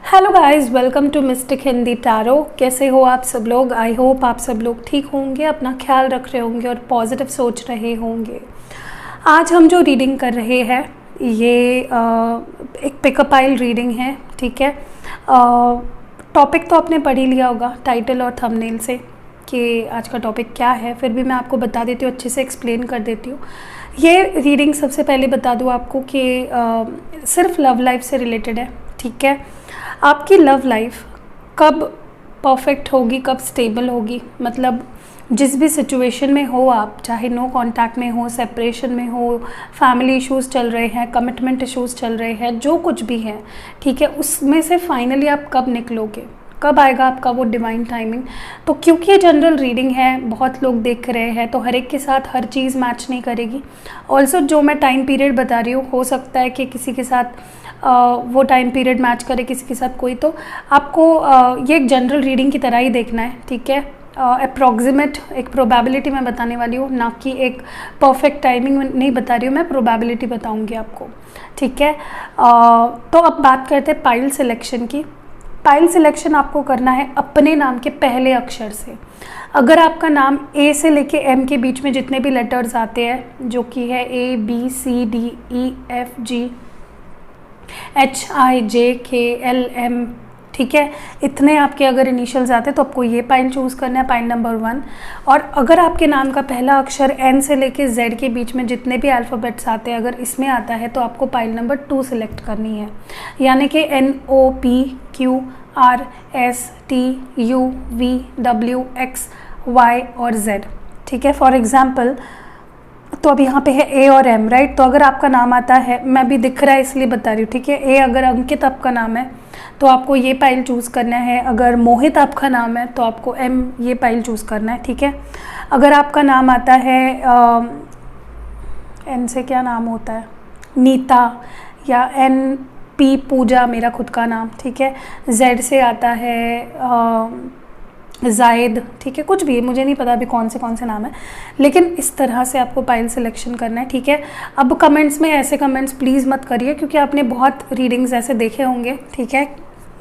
Hello guys, welcome to mystic Hindi tarot. कैसे हो आप सब लोग? आई होप आप सब लोग ठीक होंगे, अपना ख्याल रख रहे होंगे और पॉजिटिव सोच रहे होंगे। आज हम जो रीडिंग कर रहे हैं ये एक पिकअप आइल रीडिंग है, ठीक है। टॉपिक तो आपने पढ़ ही लिया होगा टाइटल और थंबनेल से कि आज का टॉपिक क्या है, फिर भी मैं आपको बता देती हूँ, अच्छे से एक्सप्लेन कर देती हूँ। ये रीडिंग सबसे पहले बता दूँ आपको कि सिर्फ लव लाइफ से रिलेटेड है, ठीक है। आपकी लव लाइफ कब परफेक्ट होगी, कब स्टेबल होगी, मतलब जिस भी सिचुएशन में हो आप, चाहे नो कांटेक्ट में हो, सेपरेशन में हो, फैमिली इश्यूज़ चल रहे हैं, कमिटमेंट इश्यूज़ चल रहे हैं, जो कुछ भी है, ठीक है, उसमें से फाइनली आप कब निकलोगे, कब आएगा आपका वो डिवाइन टाइमिंग। तो क्योंकि ये जनरल रीडिंग है, बहुत लोग देख रहे हैं, तो हर एक के साथ हर चीज़ मैच नहीं करेगी। ऑल्सो जो मैं टाइम पीरियड बता रही हूँ, हो सकता है कि किसी के साथ वो टाइम पीरियड मैच करे, किसी के साथ कोई। तो आपको ये एक जनरल रीडिंग की तरह ही देखना है, ठीक है। अप्रॉक्सीमेट एक प्रोबेबिलिटी मैं बताने वाली हूँ, ना कि एक परफेक्ट टाइमिंग नहीं बता रही हूँ, मैं प्रोबेबिलिटी बताऊँगी आपको, ठीक है। तो अब बात करते हैं पाइल सिलेक्शन की। पाइल सिलेक्शन आपको करना है अपने नाम के पहले अक्षर से। अगर आपका नाम ए से लेके एम के बीच में जितने भी लेटर्स आते हैं, जो कि है A B C D E F G H I J K L M, ठीक है, इतने आपके अगर इनिशियल्स आते हैं तो आपको ये पाइल चूज़ करना है, पाइल नंबर 1। और अगर आपके नाम का पहला अक्षर एन से लेके जेड के बीच में जितने भी अल्फ़ाबेट्स आते हैं, अगर इसमें आता है तो आपको पाइल नंबर 2 सिलेक्ट करनी है, यानी कि N O P Q R S T U V W X Y और जेड, ठीक है। फॉर एग्ज़ाम्पल तो अब यहाँ पे है ए और एम, राइट। तो अगर आपका नाम आता है, मैं भी दिख रहा है इसलिए बता रही हूँ, ठीक है। ए अगर अंकित आपका नाम है तो आपको ये पाइल चूज़ करना है। अगर मोहित आपका नाम है तो आपको एम ये पाइल चूज़ करना है, ठीक है। अगर आपका नाम आता है एन से क्या नाम होता है, नीता, या एन पी पूजा मेरा खुद का नाम, ठीक है। जेड से आता है जायद, ठीक है, कुछ भी, मुझे नहीं पता अभी कौन से नाम है, लेकिन इस तरह से आपको पाइल सिलेक्शन करना है, ठीक है। अब कमेंट्स में ऐसे कमेंट्स प्लीज़ मत करिए, क्योंकि आपने बहुत रीडिंग्स ऐसे देखे होंगे, ठीक है,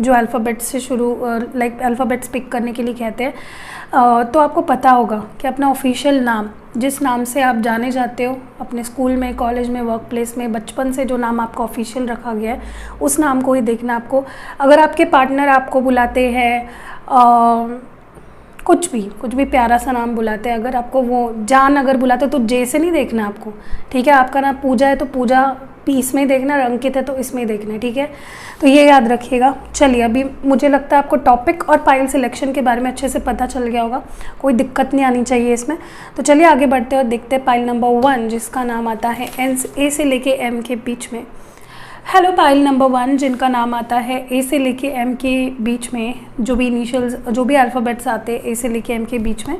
जो अल्फ़ाबेट्स से शुरू लाइक अल्फ़ाबेट्स पिक करने के लिए कहते हैं। तो आपको पता होगा कि अपना ऑफिशियल नाम, जिस नाम से आप जाने जाते हो अपने स्कूल में, कॉलेज में, वर्क प्लेस में, बचपन से जो नाम आपका ऑफिशियल रखा गया है, उस नाम को ही देखना आपको। अगर आपके पार्टनर आपको बुलाते हैं कुछ भी प्यारा सा नाम बुलाते हैं, अगर आपको वो जान अगर बुलाते हो तो जे से नहीं देखना आपको, ठीक है। आपका नाम पूजा है तो पूजा पी इसमें देखना, अंकित है तो इसमें देखना है, ठीक है। तो ये याद रखिएगा। चलिए, अभी मुझे लगता है आपको टॉपिक और पाइल सिलेक्शन के बारे में अच्छे से पता चल गया होगा, कोई दिक्कत नहीं आनी चाहिए इसमें। तो चलिए आगे बढ़ते हैं और देखते हैं पाइल नंबर 1, जिसका नाम आता है ए से लेके एम के बीच में। हेलो पाइल नंबर 1, जिनका नाम आता है ए से लेके एम के बीच में, जो भी इनिशियल्स, जो भी अल्फ़ाबेट्स आते हैं ए से लेके एम के बीच में,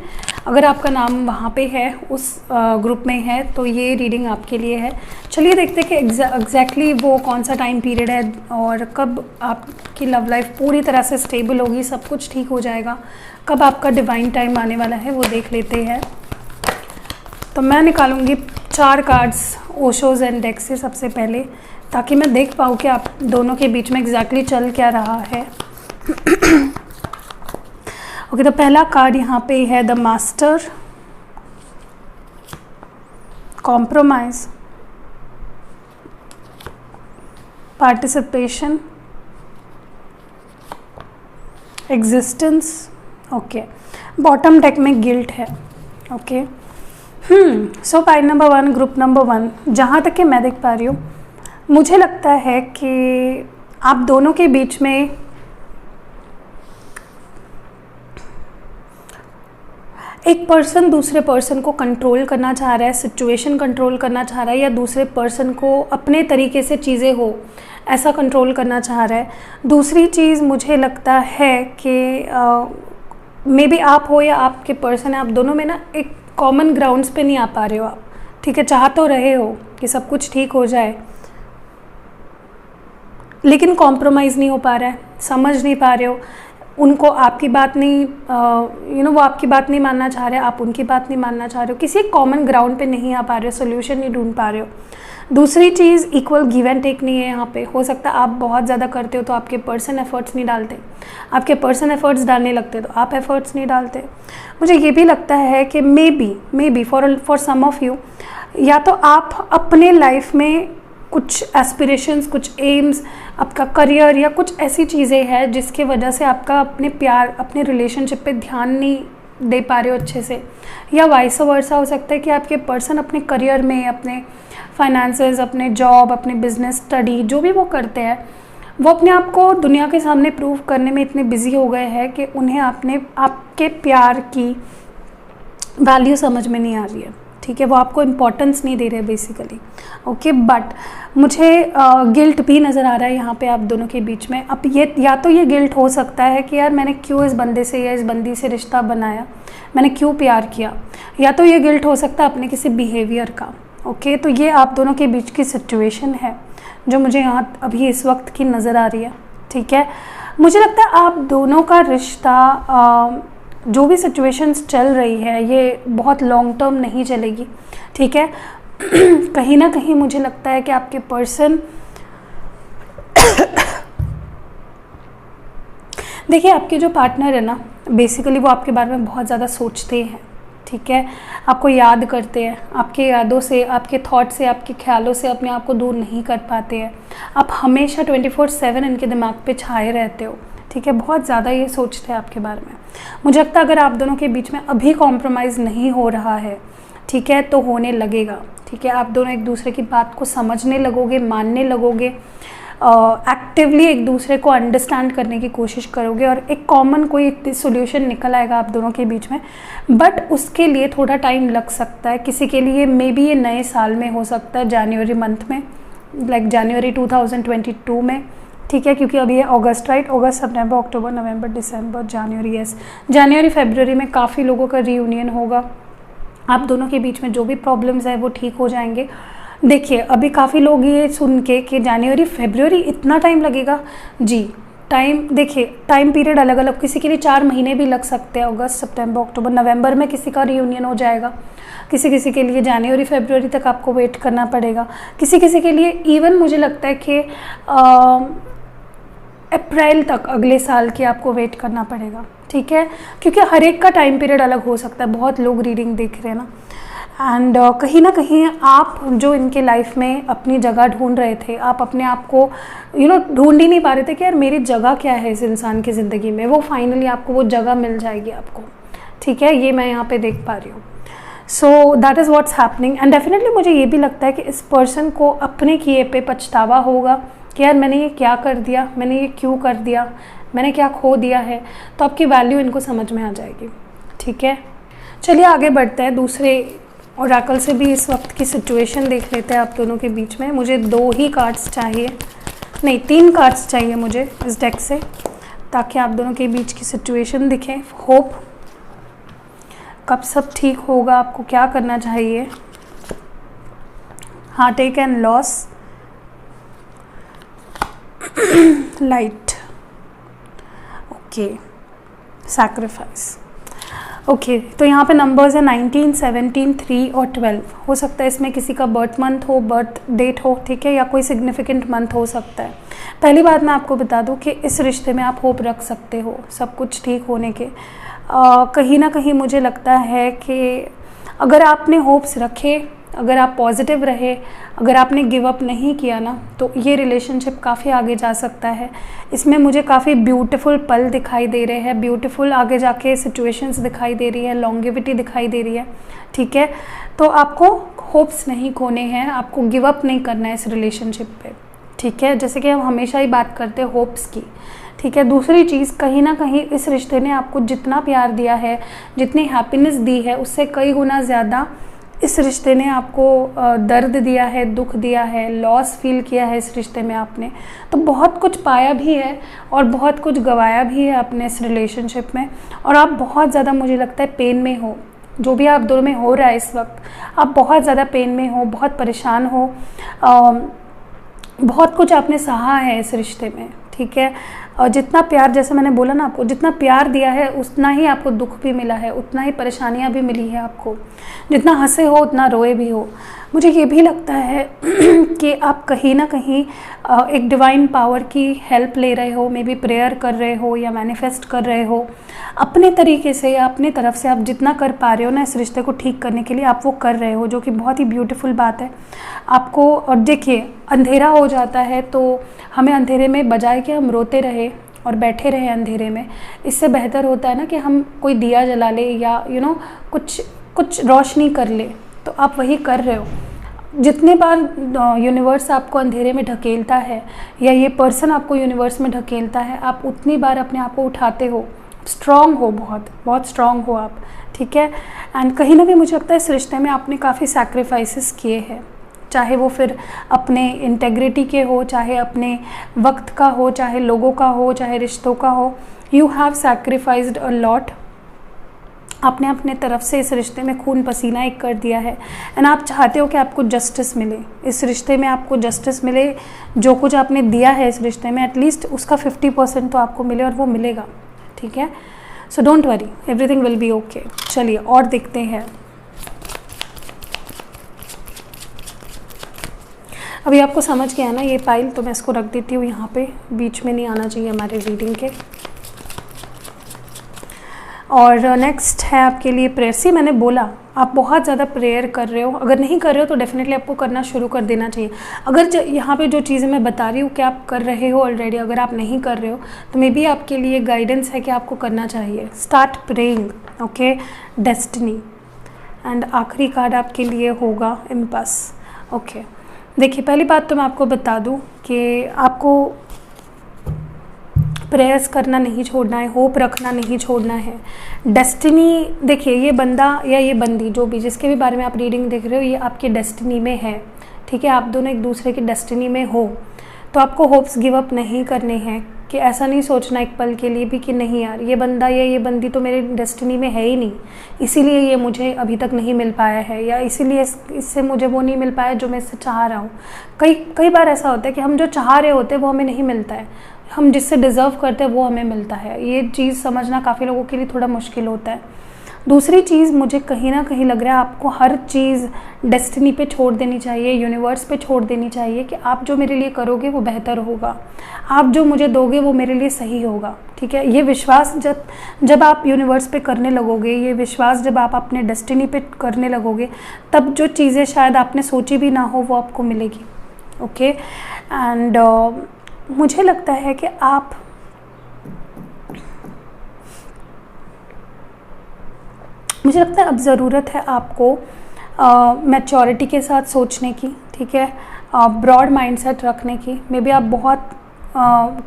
अगर आपका नाम वहाँ पे है, उस ग्रुप में है, तो ये रीडिंग आपके लिए है। चलिए देखते हैं कि एग्जैक्टली वो कौन सा टाइम पीरियड है और कब आपकी लव लाइफ पूरी तरह से स्टेबल होगी, सब कुछ ठीक हो जाएगा, कब आपका डिवाइन टाइम आने वाला है, वो देख लेते हैं। तो मैं निकालूंगी 4 कार्ड्स ओशोज एंड डेक से सबसे पहले, ताकि मैं देख पाऊँ कि आप दोनों के बीच में एग्जैक्टली चल क्या रहा है। ओके, तो पहला कार्ड यहाँ पे है the master, compromise, participation, existence, okay. Bottom deck में गिल्ट है, ओके। सो पाइल नंबर 1, ग्रुप नंबर 1, जहाँ तक कि मैं देख पा रही हूँ, मुझे लगता है कि आप दोनों के बीच में एक पर्सन दूसरे पर्सन को कंट्रोल करना चाह रहा है, सिचुएशन कंट्रोल करना चाह रहा है, या दूसरे पर्सन को अपने तरीके से चीज़ें हो ऐसा कंट्रोल करना चाह रहा है। दूसरी चीज़ मुझे लगता है कि मे बी आप हो या आपके पर्सन है, आप दोनों में ना एक कॉमन ग्राउंड्स पे नहीं आ पा रहे हो आप, ठीक है। चाह तो रहे हो कि सब कुछ ठीक हो जाए, लेकिन कॉम्प्रोमाइज़ नहीं हो पा रहा है, समझ नहीं पा रहे हो। उनको आपकी बात नहीं वो आपकी बात नहीं मानना चाह रहे, आप उनकी बात नहीं मानना चाह रहे हो, किसी कॉमन ग्राउंड पे नहीं आ पा रहे हो, सोल्यूशन नहीं ढूंढ पा रहे हो। दूसरी चीज़, इक्वल गिव एंड टेक नहीं है यहाँ पे। हो सकता है आप बहुत ज़्यादा करते हो तो आपके पर्सन एफर्ट्स नहीं डालते, आपके पर्सन एफर्ट्स डालने लगते तो आप एफर्ट्स नहीं डालते। मुझे ये भी लगता है कि maybe for some of you, या तो आप अपने लाइफ में कुछ एस्पिरेशंस, कुछ एम्स, आपका करियर या कुछ ऐसी चीज़ें हैं जिसकी वजह से आपका अपने प्यार, अपने रिलेशनशिप पे ध्यान नहीं दे पा रहे हो अच्छे से, या वाइस वर्सा हो सकता है कि आपके पर्सन अपने करियर में, अपने फाइनेंसेस, अपने जॉब, अपने बिजनेस, स्टडी, जो भी वो करते हैं, वो अपने आप को दुनिया के सामने प्रूव करने में इतने बिजी हो गए हैं कि उन्हें आपके प्यार की वैल्यू समझ में नहीं आ रही है, ठीक है, वो आपको इम्पोर्टेंस नहीं दे रहे बेसिकली। ओके, बट मुझे गिल्ट भी नज़र आ रहा है यहाँ पे आप दोनों के बीच में। अब ये, या तो ये गिल्ट हो सकता है कि यार मैंने क्यों इस बंदे से या इस बंदी से रिश्ता बनाया, मैंने क्यों प्यार किया, या तो ये गिल्ट हो सकता है अपने किसी बिहेवियर का। ओके, तो ये आप दोनों के बीच की सिचुएशन है जो मुझे यहाँ अभी इस वक्त की नज़र आ रही है, ठीक है। मुझे लगता है आप दोनों का रिश्ता, जो भी सिचुएशंस चल रही है, ये बहुत लॉन्ग टर्म नहीं चलेगी, ठीक है। कहीं ना कहीं मुझे लगता है कि आपके पर्सन देखिए, आपके जो पार्टनर है ना, बेसिकली वो आपके बारे में बहुत ज़्यादा सोचते हैं, ठीक है, आपको याद करते हैं, आपके यादों से, आपके थॉट से, आपके ख्यालों से अपने आप को दूर नहीं कर पाते हैं। आप हमेशा 24/7 इनके दिमाग पे छाए रहते हो, ठीक है, बहुत ज़्यादा ये सोचते हैं आपके बारे में। मुझे लगता है अगर आप दोनों के बीच में अभी कॉम्प्रोमाइज़ नहीं हो रहा है, ठीक है, तो होने लगेगा, ठीक है। आप दोनों एक दूसरे की बात को समझने लगोगे, मानने लगोगे, एक्टिवली एक दूसरे को अंडरस्टैंड करने की कोशिश करोगे और एक कॉमन कोई सॉल्यूशन निकल आएगा आप दोनों के बीच में। बट उसके लिए थोड़ा टाइम लग सकता है। किसी के लिए मे बी ये नए साल में हो सकता है, जनवरी मंथ में, लाइक जनवरी 2022 में, ठीक है, क्योंकि अभी है अगस्त, राइट, अगस्त, सितंबर, अक्टूबर, नवंबर, दिसंबर, जनवरी, यस, जनवरी फरवरी में काफ़ी लोगों का रीयूनियन होगा। आप दोनों के बीच में जो भी प्रॉब्लम्स है वो ठीक हो जाएंगे। देखिए, अभी काफ़ी लोग ये सुन के कि जनवरी फरवरी इतना टाइम लगेगा, जी, टाइम देखिए, टाइम पीरियड अलग अलग, किसी के लिए 4 महीने भी लग सकते हैं, अगस्त, सितंबर, अक्टूबर, नवंबर में किसी का रीयूनियन हो जाएगा, किसी के लिए जनवरी फरवरी तक आपको वेट करना पड़ेगा, किसी के लिए इवन मुझे लगता है कि अप्रैल तक अगले साल की आपको वेट करना पड़ेगा, ठीक है, क्योंकि हर एक का टाइम पीरियड अलग हो सकता है। बहुत लोग रीडिंग देख रहे हैं ना, एंड कहीं ना कहीं आप जो इनके लाइफ में अपनी जगह ढूंढ रहे थे, आप अपने आप को ढूंढ ही नहीं पा रहे थे कि यार मेरी जगह क्या है इस इंसान की ज़िंदगी में, वो फाइनली आपको वो जगह मिल जाएगी आपको, ठीक है, ये मैं यहाँ पे देख पा रही हूँ। So that is what's happening, and definitely मुझे ये भी लगता है कि इस पर्सन को अपने किए पे पछतावा होगा कि यार मैंने ये क्या कर दिया, मैंने ये क्यों कर दिया, मैंने क्या खो दिया है, तो आपकी वैल्यू इनको समझ में आ जाएगी, ठीक है। चलिए आगे बढ़ते हैं, दूसरे ओरेकल से भी इस वक्त की सिचुएशन देख लेते हैं आप दोनों के बीच में। मुझे 2 ही कार्ड्स चाहिए, नहीं 3 कार्ड्स चाहिए मुझे इस डेक से, ताकि आप दोनों के बीच की सिचुएशन दिखे। होप, कब सब ठीक होगा, आपको क्या करना चाहिए, heartache and loss, light, okay, sacrifice. Okay, तो यहाँ पे नंबर्स है 19, 17, 3 और 12। हो सकता है इसमें किसी का बर्थ मंथ हो, बर्थ डेट हो, ठीक है, या कोई सिग्निफिकेंट मंथ हो सकता है। पहली बात मैं आपको बता दूँ कि इस रिश्ते में आप होप रख सकते हो सब कुछ ठीक होने के। कहीं ना कहीं मुझे लगता है कि अगर आपने होप्स रखे, अगर आप पॉजिटिव रहे, अगर आपने गिव अप नहीं किया ना, तो ये रिलेशनशिप काफ़ी आगे जा सकता है। इसमें मुझे काफ़ी ब्यूटीफुल पल दिखाई दे रहे हैं, ब्यूटीफुल आगे जाके सिचुएशंस दिखाई दे रही है, लॉन्गेविटी दिखाई दे रही है, ठीक है। तो आपको होप्स नहीं खोने हैं, आपको गिव अप नहीं करना है इस रिलेशनशिप पे, ठीक है, जैसे कि हम हमेशा ही बात करते हैं होप्स की, ठीक है। दूसरी चीज़, कहीं ना कहीं इस रिश्ते ने आपको जितना प्यार दिया है, जितनी हैप्पीनेस दी है, उससे कई गुना ज़्यादा इस रिश्ते ने आपको दर्द दिया है, दुख दिया है, लॉस फील किया है इस रिश्ते में आपने। तो बहुत कुछ पाया भी है और बहुत कुछ गंवाया भी है अपने इस रिलेशनशिप में, और आप बहुत ज़्यादा, मुझे लगता है, पेन में हो। जो भी आप दोनों में हो रहा है इस वक्त, आप बहुत ज़्यादा पेन में हो, बहुत परेशान हो, बहुत कुछ आपने सहा है इस रिश्ते में, ठीक है। और जितना प्यार, जैसे मैंने बोला ना आपको, जितना प्यार दिया है उतना ही आपको दुख भी मिला है, उतना ही परेशानियां भी मिली है आपको। जितना हंसे हो उतना रोए भी हो। मुझे ये भी लगता है कि आप कहीं ना कहीं एक डिवाइन पावर की हेल्प ले रहे हो, मे बी प्रेयर कर रहे हो या मैनिफेस्ट कर रहे हो अपने तरीके से या अपनी तरफ से। आप जितना कर पा रहे हो ना इस रिश्ते को ठीक करने के लिए, आप वो कर रहे हो, जो कि बहुत ही ब्यूटीफुल बात है आपको। और देखिए, अंधेरा हो जाता है तो हमें अंधेरे में बजाय कि हम रोते रहे और बैठे रहे अंधेरे में, इससे बेहतर होता है ना कि हम कोई दिया जला ले या कुछ रोशनी कर ले। तो आप वही कर रहे हो। जितने बार यूनिवर्स आपको अंधेरे में ढकेलता है या ये पर्सन आपको यूनिवर्स में ढकेलता है, आप उतनी बार अपने आप को उठाते हो। स्ट्रॉन्ग हो, बहुत बहुत स्ट्रॉन्ग हो आप, ठीक है। एंड कहीं ना कहीं मुझे लगता है इस रिश्ते में आपने काफ़ी सैक्रिफाइसेस किए हैं, चाहे वो फिर अपने इंटेग्रिटी के हो, चाहे अपने वक्त का हो, चाहे लोगों का हो, चाहे रिश्तों का हो। You have sacrificed a lot. आपने अपने तरफ से इस रिश्ते में खून पसीना एक कर दिया है। एंड आप चाहते हो कि आपको जस्टिस मिले, इस रिश्ते में आपको जस्टिस मिले। जो कुछ आपने दिया है इस रिश्ते में एटलीस्ट उसका 50% तो आपको मिले, और वो मिलेगा, ठीक है। So don't worry, everything will be okay. चलिए और देखते हैं। अभी आपको समझ गया ना ये पाइल, तो मैं इसको रख देती हूँ यहाँ पे, बीच में नहीं आना चाहिए हमारे रीडिंग के। और नेक्स्ट है आपके लिए प्रेयर। सी मैंने बोला आप बहुत ज़्यादा प्रेयर कर रहे हो, अगर नहीं कर रहे हो तो डेफिनेटली आपको करना शुरू कर देना चाहिए। अगर यहाँ पे जो चीज़ें मैं बता रही हूँ कि आप कर रहे हो ऑलरेडी, अगर आप नहीं कर रहे हो तो मे बी आपके लिए गाइडेंस है कि आपको करना चाहिए। Start praying, okay. Destiny. And आखिरी कार्ड आपके लिए होगा इम्पस, ओके। देखिए, पहली बात तो मैं आपको बता दूँ कि आपको प्रेयर्स करना नहीं छोड़ना है, होप रखना नहीं छोड़ना है। डेस्टिनी, देखिए ये बंदा या ये बंदी, जो भी जिसके भी बारे में आप रीडिंग देख रहे हो, ये आपकी डेस्टिनी में है, ठीक है। आप दोनों एक दूसरे की डेस्टिनी में हो, तो आपको होप्स गिव अप नहीं करने हैं। कि ऐसा नहीं सोचना एक पल के लिए भी कि नहीं यार, ये बंदा या ये बंदी तो मेरे डेस्टिनी में है ही नहीं, इसीलिए ये मुझे अभी तक नहीं मिल पाया है, या इसीलिए इससे मुझे वो नहीं मिल पाया जो मैं इससे चाह रहा हूँ। कई बार ऐसा होता है कि हम जो चाह रहे होते हैं वो हमें नहीं मिलता है, हम जिससे डिज़र्व करते हैं वो हमें मिलता है। ये चीज़ समझना काफ़ी लोगों के लिए थोड़ा मुश्किल होता है। दूसरी चीज़, मुझे कहीं ना कहीं लग रहा है आपको हर चीज़ डेस्टिनी पे छोड़ देनी चाहिए, यूनिवर्स पे छोड़ देनी चाहिए कि आप जो मेरे लिए करोगे वो बेहतर होगा, आप जो मुझे दोगे वो मेरे लिए सही होगा, ठीक है। ये विश्वास जब आप यूनिवर्स पे करने लगोगे, ये विश्वास जब आप अपने डेस्टिनी पे करने लगोगे, तब जो चीज़ें शायद आपने सोची भी ना हो वो आपको मिलेगी, ओके। एंड मुझे लगता है कि मुझे लगता है अब ज़रूरत है आपको मैच्योरिटी के साथ सोचने की, ठीक है, ब्रॉड माइंडसेट रखने की। मे बी आप बहुत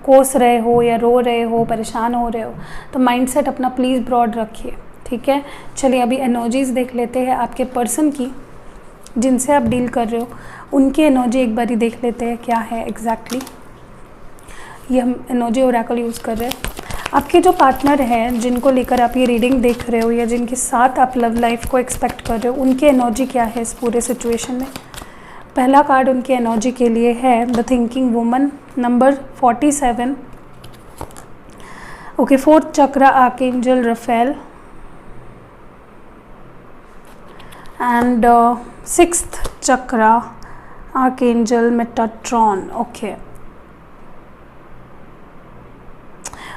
कोस रहे हो या रो रहे हो, परेशान हो रहे हो, तो माइंडसेट अपना प्लीज़ ब्रॉड रखिए, ठीक है। चलिए अभी एनर्जीज़ देख लेते हैं आपके पर्सन की, जिनसे आप डील कर रहे हो, उनकी एनर्जी एक बारी देख लेते हैं क्या है एग्जैक्टली। ये हम एनर्जी ओरेकल यूज़ कर रहे हैं। आपके जो पार्टनर हैं, जिनको लेकर आप ये रीडिंग देख रहे हो या जिनके साथ आप लव लाइफ को एक्सपेक्ट कर रहे हो, उनकी एनर्जी क्या है इस पूरे सिचुएशन में। पहला कार्ड उनकी एनर्जी के लिए है the thinking woman, number 47, okay. 4th चक्र आर्कएंजल रफेल, एंड 6th चक्र archangel Metatron, okay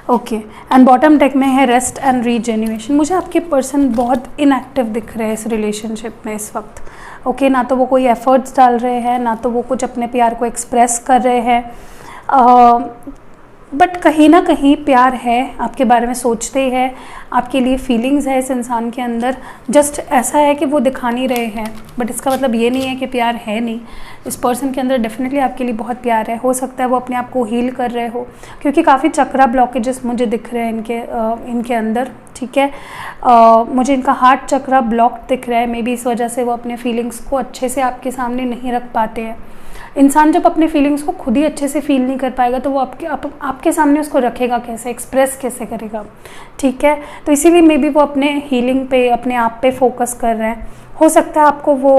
okay. And bottom deck में है रेस्ट एंड रीजेन्युएशन। मुझे आपके पर्सन बहुत इनएक्टिव दिख रहे हैं इस रिलेशनशिप में इस वक्त, ओके। ना तो वो कोई एफर्ट्स डाल रहे हैं, ना तो वो कुछ अपने प्यार को एक्सप्रेस कर रहे हैं, बट कहीं ना कहीं प्यार है, आपके बारे में सोचते हैं, आपके लिए फीलिंग्स है इस इंसान के अंदर। जस्ट ऐसा है कि वो दिखा नहीं रहे हैं, बट इसका मतलब ये नहीं है कि प्यार है नहीं। इस पर्सन के अंदर डेफिनेटली आपके लिए बहुत प्यार है। हो सकता है वो अपने आप को हील कर रहे हो, क्योंकि काफ़ी चक्रा ब्लॉकेजेस मुझे दिख रहे हैं इनके अंदर, ठीक है। मुझे इनका हार्ट चक्रा ब्लॉक दिख रहा है, मे बी इस वजह से वो अपने फीलिंग्स को अच्छे से आपके सामने नहीं रख पाते हैं। इंसान जब अपने फीलिंग्स को खुद ही अच्छे से फील नहीं कर पाएगा तो वो आपके सामने उसको रखेगा कैसे, एक्सप्रेस कैसे करेगा, ठीक है। तो इसीलिए मे बी वो अपने हीलिंग पे, अपने आप पे फोकस कर रहे हैं। हो सकता है आपको वो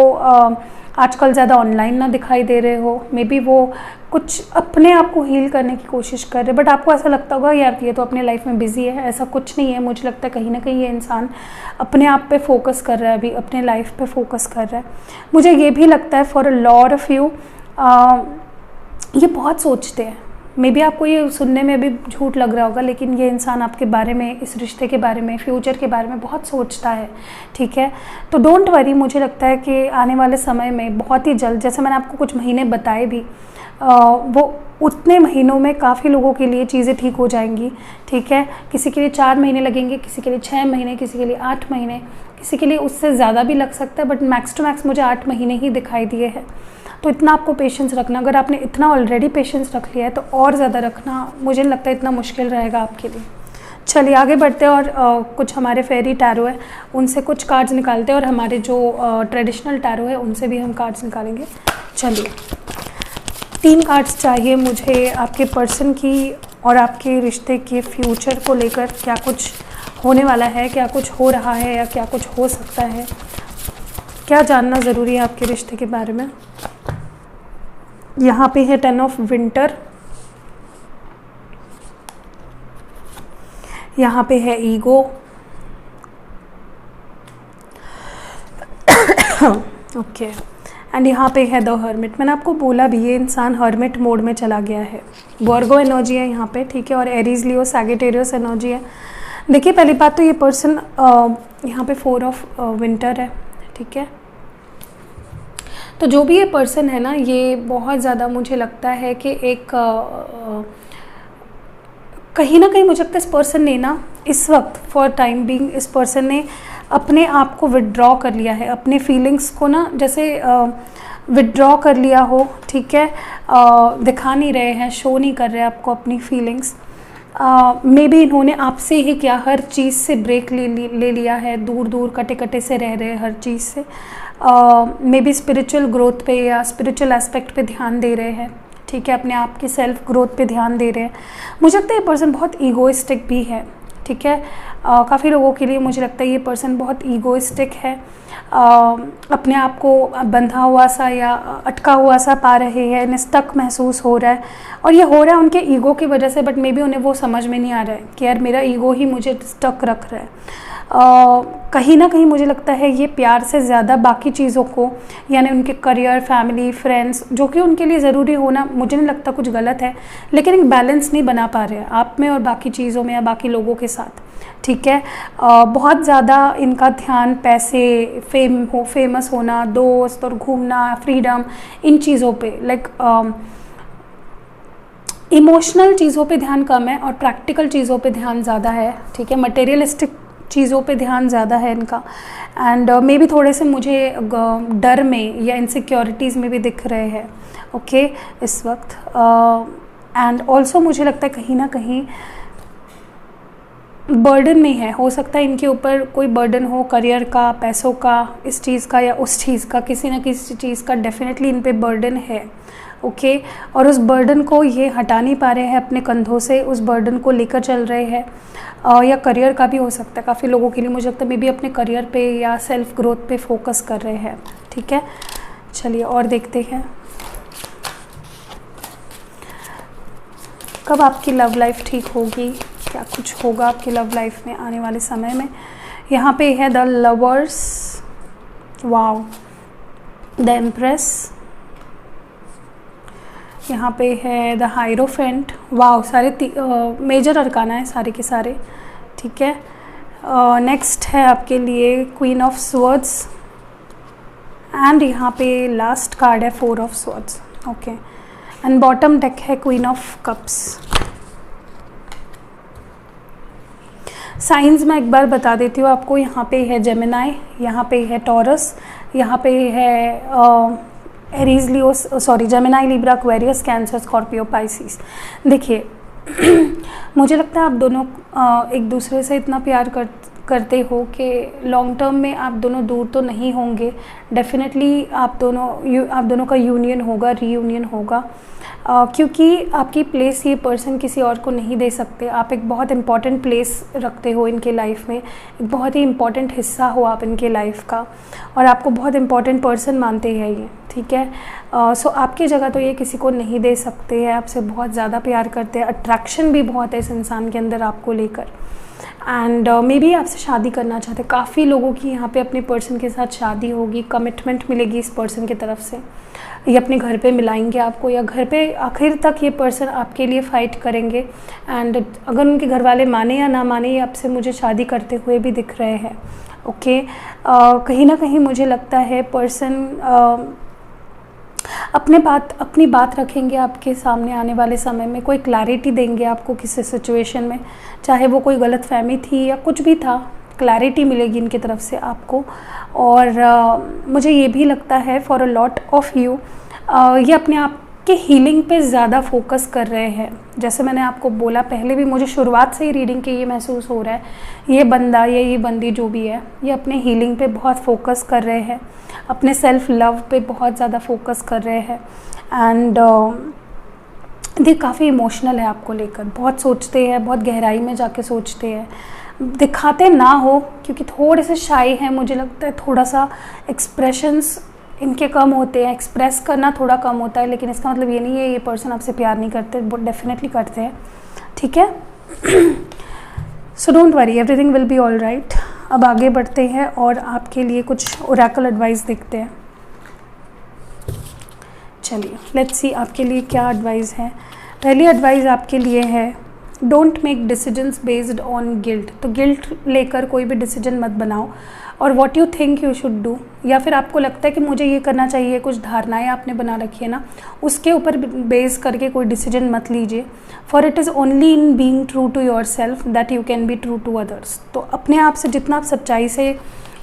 आजकल ज़्यादा ऑनलाइन ना दिखाई दे रहे हो, मे बी वो कुछ अपने आप को हील करने की कोशिश कर रहे, बट आपको ऐसा लगता होगा यार ये तो अपने लाइफ में बिजी है। ऐसा कुछ नहीं है, मुझे लगता है कहीं ना कहीं ये इंसान अपने आप पे फोकस कर रहा है, अभी अपने लाइफ पे फोकस कर रहा है। मुझे ये भी लगता है for a lot of you ये बहुत सोचते हैं। मे बी आपको ये सुनने में भी झूठ लग रहा होगा, लेकिन ये इंसान आपके बारे में, इस रिश्ते के बारे में, फ्यूचर के बारे में बहुत सोचता है, ठीक है। तो डोंट वरी, मुझे लगता है कि आने वाले समय में बहुत ही जल्द, जैसे मैंने आपको कुछ महीने बताए भी, वो उतने महीनों में काफ़ी लोगों के लिए चीज़ें ठीक हो जाएंगी, ठीक है। किसी के लिए 4 महीने लगेंगे, किसी के लिए 6 महीने, किसी के लिए 8 महीने, किसी के लिए उससे ज़्यादा भी लग सकता है, बट मैक्स टू मैक्स मुझे 8 महीने ही दिखाई दिए हैं। तो इतना आपको पेशेंस रखना, अगर आपने इतना ऑलरेडी पेशेंस रख लिया है तो और ज़्यादा रखना मुझे नहीं लगता इतना मुश्किल रहेगा आपके लिए। चलिए आगे बढ़ते हैं और कुछ हमारे फेरी टैरो है उनसे कुछ कार्ड्स निकालते हैं, और हमारे जो ट्रेडिशनल टैरो है उनसे भी हम कार्ड्स निकालेंगे। चलिए 3 कार्ड्स चाहिए मुझे आपके पर्सन की और आपके रिश्ते के फ्यूचर को लेकर, क्या कुछ होने वाला है, क्या कुछ हो रहा है या क्या कुछ हो सकता है, क्या जानना ज़रूरी है आपके रिश्ते के बारे में। यहाँ पे है 10 ऑफ विंटर, यहाँ पे है ईगो, ओके, एंड यहाँ पे है द हर्मिट। मैंने आपको बोला भी ये इंसान हर्मिट मोड में चला गया है। वर्गो एनर्जी है यहाँ पे, ठीक है, और एरीज लियो सैगिटेरियस एनर्जी है। देखिए पहली बात तो ये पर्सन यहाँ पे 4 ऑफ विंटर है, ठीक है। तो जो भी ये पर्सन है ना, ये बहुत ज़्यादा मुझे लगता है कि एक कहीं ना कहीं मुझे लगता है इस पर्सन ने ना इस वक्त फॉर टाइम बीइंग इस पर्सन ने अपने आप को विड्रॉ कर लिया है, अपने फीलिंग्स को ना जैसे विड्रॉ कर लिया हो, ठीक है। दिखा नहीं रहे हैं, शो नहीं कर रहे आपको अपनी फीलिंग्स। मे बी इन्होंने आपसे ही क्या हर चीज़ से ब्रेक ले लिया है, दूर दूर कटे कटे से रह रहे हैं हर चीज़ से। मे बी स्पिरिचुअल ग्रोथ पे या स्पिरिचुअल एस्पेक्ट पे ध्यान दे रहे हैं, ठीक है, अपने आप की सेल्फ ग्रोथ पे ध्यान दे रहे हैं। मुझे लगता है ये पर्सन बहुत ईगोइस्टिक भी है, ठीक है। काफ़ी लोगों के लिए मुझे लगता है ये पर्सन बहुत ईगोइस्टिक है, अपने आप को बंधा हुआ सा या अटका हुआ सा पा रहे हैं, निस्तक महसूस हो रहा है, और ये हो रहा है उनके ईगो की वजह से, बट मे बी उन्हें वो समझ में नहीं आ रहा है कि यार मेरा ईगो ही मुझे स्टक रख रहा है। कहीं ना कहीं मुझे लगता है ये प्यार से ज़्यादा बाकी चीज़ों को, यानी उनके करियर, फैमिली, फ्रेंड्स, जो कि उनके लिए ज़रूरी होना मुझे नहीं लगता कुछ गलत है, लेकिन एक बैलेंस नहीं बना पा रहे हैं आप में और बाकी चीज़ों में या बाकी लोगों के साथ, ठीक है। बहुत ज़्यादा इनका ध्यान पैसे, फेमस होना, दोस्त और घूमना, फ्रीडम, इन चीज़ों पे, लाइक इमोशनल चीज़ों पे ध्यान कम है और प्रैक्टिकल चीज़ों पे ध्यान ज़्यादा है, ठीक है। मटेरियलिस्टिक चीज़ों पे ध्यान ज़्यादा है इनका, एंड मे बी थोड़े से मुझे डर में या इनसिक्योरिटीज़ में भी दिख रहे हैं, ओके, इस वक्त। एंड ऑल्सो मुझे लगता है कहीं ना कहीं बर्डन में है, हो सकता है इनके ऊपर कोई बर्डन हो, करियर का, पैसों का, इस चीज़ का या उस चीज़ का, किसी ना किसी चीज़ का डेफिनेटली इन पे बर्डन है, ओके। और उस बर्डन को ये हटा नहीं पा रहे हैं अपने कंधों से, उस बर्डन को लेकर चल रहे हैं। या करियर का भी हो सकता है, काफ़ी लोगों के लिए मुझे लगता है मे बी अपने करियर पे या सेल्फ ग्रोथ पे फोकस कर रहे हैं, ठीक है। चलिए और देखते हैं कब आपकी लव लाइफ ठीक होगी, क्या कुछ होगा आपकी लव लाइफ में आने वाले समय में। यहाँ पे है the lovers, wow, the empress, यहाँ पे है द हायरोफेंट, वाओ, सारे मेजर अरकाना है सारे के सारे, ठीक है। नेक्स्ट है आपके लिए क्वीन ऑफ स्वॉर्ड्स, एंड यहाँ पे लास्ट कार्ड है 4 of swords, okay, and bottom deck है क्वीन ऑफ कप्स। साइंस मैं एक बार बता देती हूँ आपको, यहाँ पे है जेमिनाई, यहाँ पे है टॉरस, यहाँ पे है Aries, Leo, sorry, Gemini, Libra, Aquarius, Cancer, Scorpio, Pisces. देखिए मुझे लगता है आप दोनों एक दूसरे से इतना प्यार करते हो कि लॉन्ग टर्म में आप दोनों दूर तो नहीं होंगे, डेफिनेटली आप दोनों का यूनियन होगा, रीयूनियन होगा, क्योंकि आपकी प्लेस ये पर्सन किसी और को नहीं दे सकते। आप एक बहुत इम्पॉर्टेंट प्लेस रखते हो इनके लाइफ में, एक बहुत ही इम्पॉर्टेंट हिस्सा हो आप इनके लाइफ का, और आपको बहुत इम्पॉर्टेंट पर्सन मानते हैं ये, ठीक है। सो आपकी जगह तो ये किसी को नहीं दे सकते हैं, आपसे बहुत ज़्यादा प्यार करते हैं, अट्रैक्शन भी बहुत है इस इंसान के अंदर आपको लेकर, एंड मे बी आपसे शादी करना चाहते हैं। काफ़ी लोगों की यहाँ पे अपने पर्सन के साथ शादी होगी, कमिटमेंट मिलेगी इस पर्सन की तरफ से, ये अपने घर पे मिलाएंगे आपको, या घर पे आखिर तक ये पर्सन आपके लिए फ़ाइट करेंगे। एंड अगर उनके घर वाले माने या ना माने, ये आपसे मुझे शादी करते हुए भी दिख रहे हैं। ओके, कहीं ना कहीं मुझे लगता है पर्सन अपनी बात रखेंगे आपके सामने आने वाले समय में, कोई क्लैरिटी देंगे आपको किसी सिचुएशन में, चाहे वो कोई गलतफहमी थी या कुछ भी था, क्लैरिटी मिलेगी इनकी तरफ से आपको। और मुझे ये भी लगता है for a lot of you ये अपने आप के हीलिंग पे ज़्यादा फोकस कर रहे हैं। जैसे मैंने आपको बोला पहले भी, मुझे शुरुआत से ही रीडिंग के ये महसूस हो रहा है, ये बंदा या ये बंदी जो भी है, ये अपने हीलिंग पे बहुत फोकस कर रहे हैं, अपने सेल्फ लव पे बहुत ज़्यादा फोकस कर रहे हैं। एंड ये काफ़ी इमोशनल है आपको लेकर, बहुत सोचते हैं, बहुत गहराई में जाके सोचते हैं, दिखाते ना हो क्योंकि थोड़े से शाई हैं, मुझे लगता है थोड़ा सा एक्सप्रेशंस इनके कम होते हैं, एक्सप्रेस करना थोड़ा कम होता है, लेकिन इसका मतलब ये नहीं है ये पर्सन आपसे प्यार नहीं करते, डेफिनेटली करते हैं, ठीक है। So don't worry, everything will be all right. अब आगे बढ़ते हैं और आपके लिए कुछ ओरेकल एडवाइस देखते हैं। चलिए लेट्स सी आपके लिए क्या एडवाइस है। पहली एडवाइस आपके लिए है, don't make decisions based on guilt. तो गिल्ट लेकर कोई भी डिसीजन मत बनाओ, और what you think you should do, या फिर आपको लगता है कि मुझे ये करना चाहिए, कुछ धारणाएं आपने बना रखी है ना, उसके ऊपर बेस करके कोई डिसीजन मत लीजिए। For it is only in being true to yourself that you can be true to others. तो अपने आप से जितना आप सच्चाई से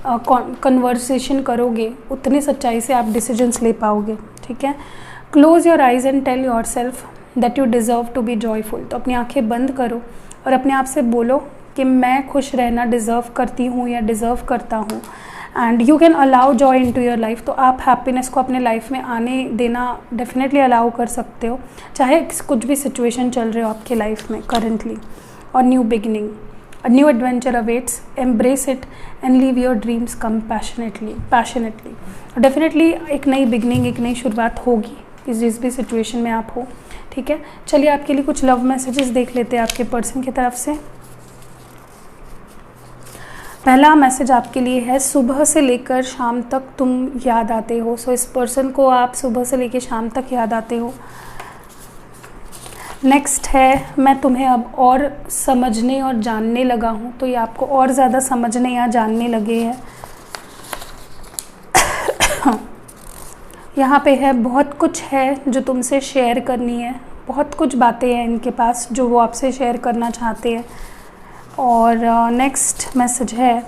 कन्वर्सेशन करोगे, उतनी सच्चाई से आप डिसीजंस ले पाओगे, ठीक है। Close your eyes and tell yourself that you deserve to be joyful. तो अपनी आंखें बंद करो और अपने आप से बोलो कि मैं खुश रहना डिज़र्व करती हूँ या डिज़र्व करता हूँ, and you can allow joy into your life. तो आप हैप्पीनेस को अपने लाइफ में आने देना डेफिनेटली अलाउ कर सकते हो, चाहे कुछ भी सिचुएशन चल रहे हो आपके लाइफ में करेंटली। और new beginning, a new adventure awaits, embrace it and leave your dreams passionately. Definitely एक नई बिगिनिंग, एक नई शुरुआत होगी जिस भी सिचुएशन में आप हो, ठीक है। चलिए आपके लिए कुछ लव मैसेजेस देख लेते हैं आपके पर्सन की तरफ से। पहला मैसेज आपके लिए है, सुबह से लेकर शाम तक तुम याद आते हो। सो इस पर्सन को आप सुबह से लेकर शाम तक याद आते हो। नेक्स्ट है, मैं तुम्हें अब और समझने और जानने लगा हूँ। तो ये आपको और ज़्यादा समझने या जानने लगे हैं। यहाँ पे है, बहुत कुछ है जो तुमसे शेयर करनी है, बहुत कुछ बातें हैं इनके पास जो वो आपसे शेयर करना चाहते हैं। और नेक्स्ट मैसेज है,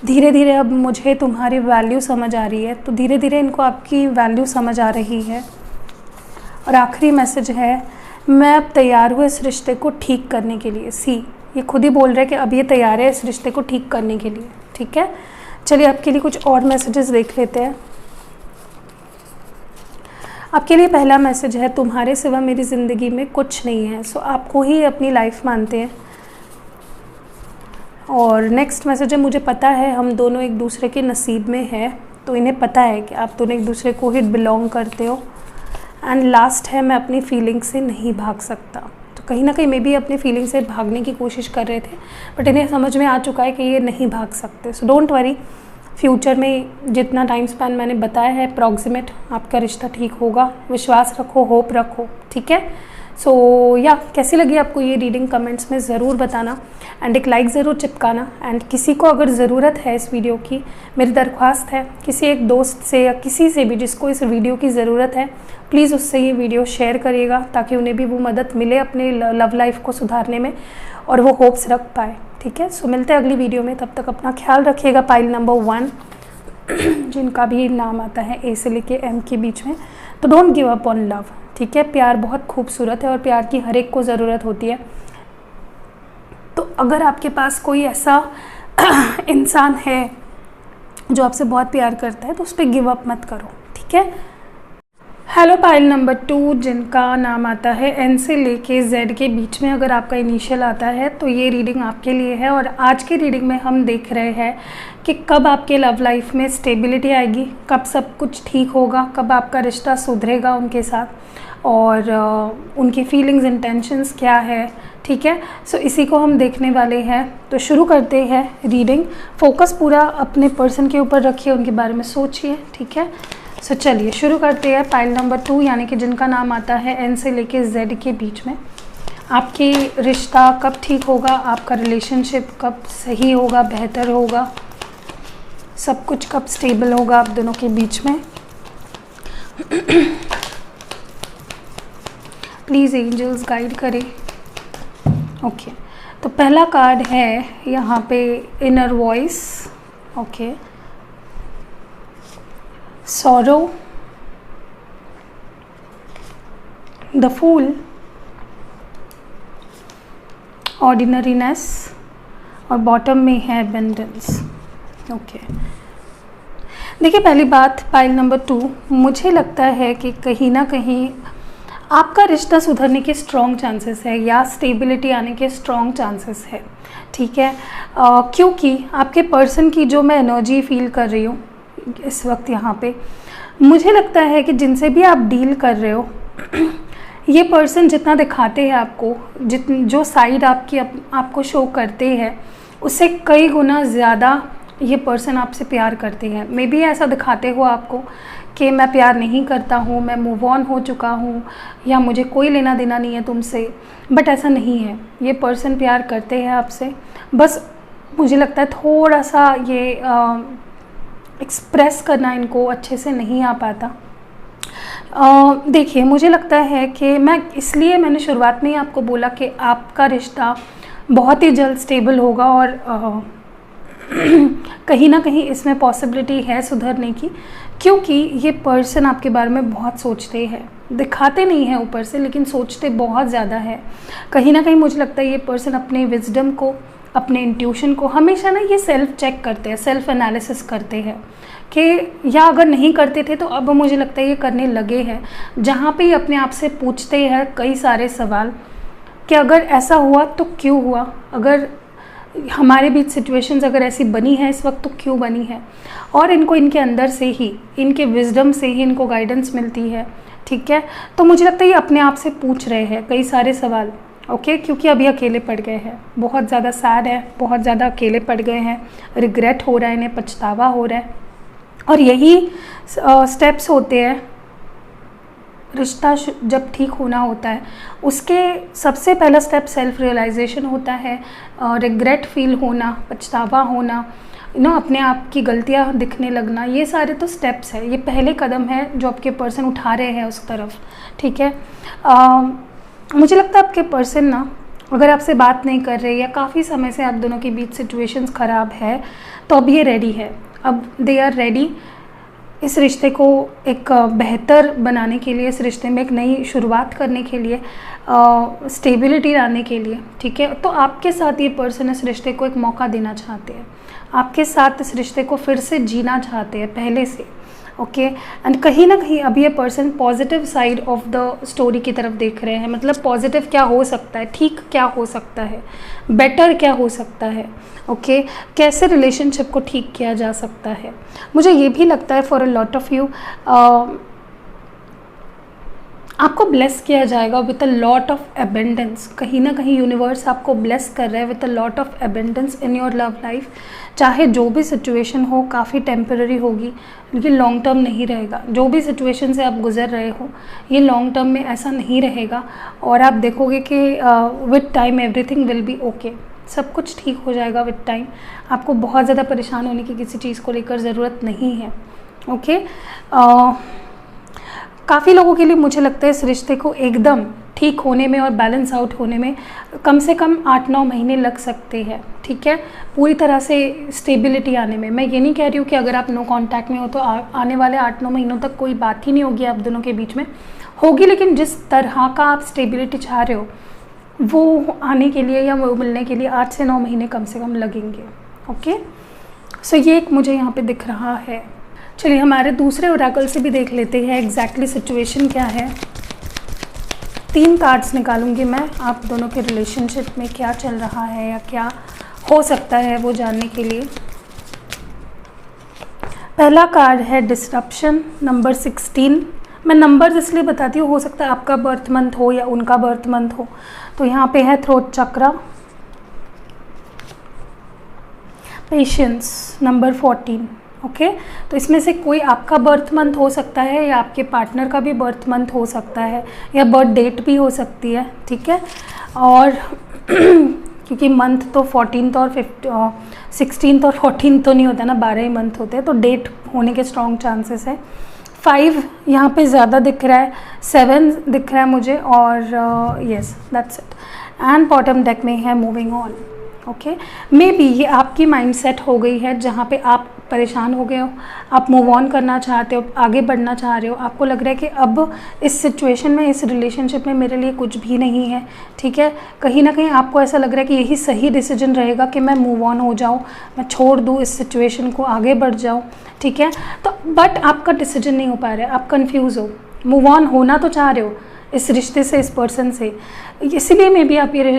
धीरे धीरे अब मुझे तुम्हारी वैल्यू समझ आ रही है। तो धीरे धीरे इनको आपकी वैल्यू समझ आ रही है। और आखिरी मैसेज है, मैं अब तैयार हूँ इस रिश्ते को ठीक करने के लिए। सी, ये खुद ही बोल रहे हैं कि अब ये तैयार है इस रिश्ते को ठीक करने के लिए, ठीक है। चलिए आपके लिए कुछ और मैसेजेस देख लेते हैं। आपके लिए पहला मैसेज है, तुम्हारे सिवा मेरी ज़िंदगी में कुछ नहीं है। सो आपको ही अपनी लाइफ मानते हैं। और नेक्स्ट मैसेज है, मुझे पता है हम दोनों एक दूसरे के नसीब में हैं। तो इन्हें पता है कि आप दोनों एक दूसरे को ही बिलोंग करते हो। एंड लास्ट है, मैं अपनी फीलिंग से नहीं भाग सकता। तो कहीं ना कहीं मे भी अपनी फीलिंग से भागने की कोशिश कर रहे थे, बट इन्हें समझ में आ चुका है कि ये नहीं भाग सकते। सो डोंट वरी, फ्यूचर में जितना टाइम स्पैन मैंने बताया है अप्रॉक्सीमेट, आपका रिश्ता ठीक होगा। विश्वास रखो, होप रखो, ठीक है। सो या कैसी लगी आपको ये रीडिंग, कमेंट्स में ज़रूर बताना, एंड एक लाइक ज़रूर चिपकाना। एंड किसी को अगर ज़रूरत है इस वीडियो की, मेरी दरख्वास्त है, किसी एक दोस्त से या किसी से भी जिसको इस वीडियो की ज़रूरत है, प्लीज़ उससे ये वीडियो शेयर करिएगा, ताकि उन्हें भी वो मदद मिले अपने लव लाइफ को सुधारने में, और वो होप्स रख पाए, ठीक है। सो मिलते हैं अगली वीडियो में, तब तक अपना ख्याल रखिएगा। पाइल नंबर 1 जिनका भी नाम आता है ए से लेके एम के बीच में, तो don't give up on love, ठीक है। प्यार बहुत खूबसूरत है और प्यार की हर एक को ज़रूरत होती है। तो अगर आपके पास कोई ऐसा इंसान है जो आपसे बहुत प्यार करता है, तो उस पर गिव अप मत करो, ठीक है। हेलो पाइल नंबर 2, जिनका नाम आता है एन से लेके जेड के बीच में अगर आपका इनिशियल आता है तो ये रीडिंग आपके लिए है। और आज की रीडिंग में हम देख रहे हैं कि कब आपके लव लाइफ में स्टेबिलिटी आएगी, कब सब कुछ ठीक होगा, कब आपका रिश्ता सुधरेगा उनके साथ और उनकी फीलिंग्स इंटेंशंस क्या है। ठीक है, सो इसी को हम देखने वाले हैं। तो शुरू करते हैं रीडिंग। फोकस पूरा अपने पर्सन के ऊपर रखिए, उनके बारे में सोचिए। ठीक है, सो चलिए शुरू करते हैं। पाइल नंबर 2 यानी कि जिनका नाम आता है एन से लेके जेड के बीच में, आपकी रिश्ता कब ठीक होगा, आपका रिलेशनशिप कब सही होगा, बेहतर होगा, सब कुछ कब स्टेबल होगा आप दोनों के बीच में। प्लीज़ एंजल्स गाइड करें। ओके, तो पहला कार्ड है यहाँ पे inner voice. Okay, sorrow, the fool, ordinariness और बॉटम में है abundance। ओके, देखिए पहली बात पाइल नंबर 2, मुझे लगता है कि कहीं ना कहीं आपका रिश्ता सुधरने के स्ट्रॉन्ग चांसेस है या स्टेबिलिटी आने के स्ट्रॉन्ग चांसेस है। ठीक है, क्योंकि आपके पर्सन की जो मैं एनर्जी फील कर रही हूँ इस वक्त यहाँ पे, मुझे लगता है कि जिनसे भी आप डील कर रहे हो ये पर्सन जितना दिखाते हैं आपको, जो साइड आपको शो करते हैं उससे कई गुना ज़्यादा ये पर्सन आपसे प्यार करते हैं। मे बी ऐसा दिखाते हो आपको कि मैं प्यार नहीं करता हूँ, मैं मूव ऑन हो चुका हूँ या मुझे कोई लेना देना नहीं है तुमसे, बट ऐसा नहीं है। ये पर्सन प्यार करते हैं आपसे, बस मुझे लगता है थोड़ा सा ये एक्सप्रेस करना इनको अच्छे से नहीं आ पाता। देखिए मुझे लगता है कि मैंने शुरुआत में ही आपको बोला कि आपका रिश्ता बहुत ही जल्द स्टेबल होगा और कहीं ना कहीं इसमें पॉसिबिलिटी है सुधरने की, क्योंकि ये पर्सन आपके बारे में बहुत सोचते हैं, दिखाते नहीं हैं ऊपर से लेकिन सोचते बहुत ज़्यादा है। कहीं ना कहीं मुझे लगता है ये पर्सन अपने विजडम को, अपने इंट्यूशन को हमेशा ना ये सेल्फ चेक करते हैं, सेल्फ एनालिसिस करते हैं कि या अगर नहीं करते थे तो अब मुझे लगता है ये करने लगे हैं, जहाँ पे ये अपने आप से पूछते हैं कई सारे सवाल कि अगर ऐसा हुआ तो क्यों हुआ, अगर हमारे बीच सिचुएशंस अगर ऐसी बनी है इस वक्त तो क्यों बनी है। और इनको इनके अंदर से ही, इनके विजडम से ही इनको गाइडेंस मिलती है। ठीक है, तो मुझे लगता है ये अपने आप से पूछ रहे हैं कई सारे सवाल। ओके, क्योंकि अभी अकेले पड़ गए हैं, बहुत ज़्यादा सैड है, बहुत ज़्यादा अकेले पड़ गए हैं, रिग्रेट हो रहा है, इन्हें पछतावा हो रहा है। और यही स्टेप्स होते हैं रिश्ता जब ठीक होना होता है, उसके सबसे पहला स्टेप सेल्फ रियलाइजेशन होता है, रिग्रेट फील होना, पछतावा होना, अपने आप की गलतियां दिखने लगना, ये सारे तो स्टेप्स है, ये पहले कदम है जो आपके पर्सन उठा रहे हैं उस तरफ। ठीक है, मुझे लगता है आपके पर्सन ना अगर आपसे बात नहीं कर रहे या काफ़ी समय से आप दोनों के बीच सिचुएशंस ख़राब है तो अब ये रेडी है, अब दे आर रेडी इस रिश्ते को एक बेहतर बनाने के लिए, इस रिश्ते में एक नई शुरुआत करने के लिए, स्टेबिलिटी लाने के लिए। ठीक है, तो आपके साथ ये पर्सन इस रिश्ते को एक मौका देना चाहते हैं, आपके साथ इस रिश्ते को फिर से जीना चाहते हैं पहले से। ओके, एंड कहीं ना कहीं अभी ये person positive side of the story की तरफ देख रहे हैं, मतलब पॉजिटिव क्या हो सकता है, ठीक क्या हो सकता है, बेटर क्या हो सकता है। ओके, कैसे रिलेशनशिप को ठीक किया जा सकता है। मुझे ये भी लगता है for a lot of you आपको ब्लेस किया जाएगा with a lot of abundance. कहीं ना कहीं यूनिवर्स आपको ब्लेस कर रहा है with a lot of abundance in your love life. चाहे जो भी सिचुएशन हो काफ़ी टेम्पररी होगी लेकिन लॉन्ग टर्म नहीं रहेगा। जो भी सिचुएशन से आप गुजर रहे हो ये लॉन्ग टर्म में ऐसा नहीं रहेगा और आप देखोगे कि with time everything will be okay, सब कुछ ठीक हो जाएगा विद टाइम। आपको बहुत ज़्यादा परेशान होने की किसी चीज़ को लेकर ज़रूरत नहीं है। ओके, काफ़ी लोगों के लिए मुझे लगता है इस रिश्ते को एकदम ठीक होने में और बैलेंस आउट होने में कम से कम 8-9 महीने लग सकते हैं। ठीक है, पूरी तरह से स्टेबिलिटी आने में। मैं ये नहीं कह रही हूँ कि अगर आप नो कांटेक्ट में हो तो आने वाले 8-9 महीनों तक कोई बात ही नहीं होगी आप दोनों के बीच में, होगी, लेकिन जिस तरह का आप स्टेबिलिटी चाह रहे हो वो आने के लिए या वो मिलने के लिए 8 से 9 महीने कम से कम लगेंगे। ओके, सो ये एक मुझे यहाँ पे दिख रहा है। चलिए हमारे दूसरे ओरेकल से भी देख लेते हैं एग्जैक्टली सिचुएशन क्या है। 3 कार्ड्स निकालूंगी मैं, आप दोनों के रिलेशनशिप में क्या चल रहा है या क्या हो सकता है वो जानने के लिए। पहला कार्ड है डिसरप्शन, नंबर 16। मैं नंबर्स इसलिए बताती हूँ, हो सकता है आपका बर्थ मंथ हो या उनका बर्थ मंथ हो। तो यहाँ पे है थ्रोट चक्रा, पेशेंस, नंबर 14। ओके, तो इसमें से कोई आपका बर्थ मंथ हो सकता है या आपके पार्टनर का भी बर्थ मंथ हो सकता है या बर्थ डेट भी हो सकती है, ठीक है। और क्योंकि मंथ तो 14th और 16th और 14th तो नहीं होता ना, 12 ही मंथ होते हैं, तो डेट होने के स्ट्रॉन्ग चांसेस है। 5 यहाँ पे ज़्यादा दिख रहा है, 7 दिख रहा है मुझे, और yes that's it. And bottom deck में है moving on. Okay, may be ये आपकी माइंडसेट हो गई है जहाँ पे आप परेशान हो गए हो, आप मूव ऑन करना चाहते हो, आगे बढ़ना चाह रहे हो, आपको लग रहा है कि अब इस सिचुएशन में, इस रिलेशनशिप में मेरे लिए कुछ भी नहीं है, ठीक है। कहीं ना कहीं आपको ऐसा लग रहा है कि यही सही डिसीजन रहेगा कि मैं मूव ऑन हो जाऊँ, मैं छोड़ दूँ इस सिचुएशन को, आगे बढ़ जाऊँ, ठीक है। तो बट आपका डिसीजन नहीं हो पा रहा है, आप कन्फ्यूज़ हो, मूव ऑन होना तो चाह रहे हो इस रिश्ते से, इस पर्सन से, इसीलिए मे बी आप ये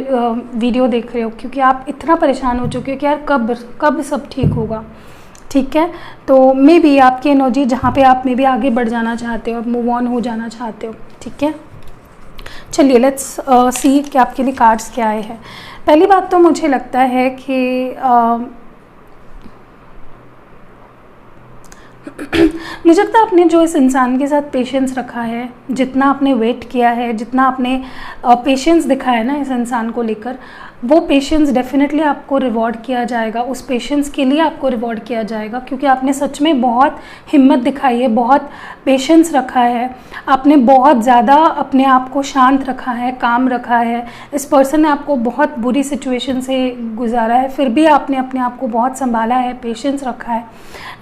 वीडियो देख रहे हो, क्योंकि आप इतना परेशान हो चुके हो कि यार कब सब ठीक होगा, ठीक है। तो मे बी आपकी एनर्जी जहाँ पे आप मे बी आगे बढ़ जाना चाहते हो, आप मूव ऑन हो जाना चाहते हो, ठीक है। चलिए लेट्स सी कि आपके लिए कार्ड्स क्या आए हैं। पहली बात तो मुझे लगता है कि मुझे लगता है आपने जो इस इंसान के साथ पेशेंस रखा है, जितना आपने वेट किया है, जितना आपने पेशेंस दिखाया है ना इस इंसान को लेकर, वो पेशेंस डेफिनेटली आपको रिवॉर्ड किया जाएगा, उस पेशेंस के लिए आपको रिवॉर्ड किया जाएगा, क्योंकि आपने सच में बहुत हिम्मत दिखाई है, बहुत पेशेंस रखा है, आपने बहुत ज़्यादा अपने आप को शांत रखा है, काम रखा है। इस पर्सन ने आपको बहुत बुरी सिचुएशन से गुजारा है, फिर भी आपने अपने आप को बहुत संभाला है, पेशेंस रखा है।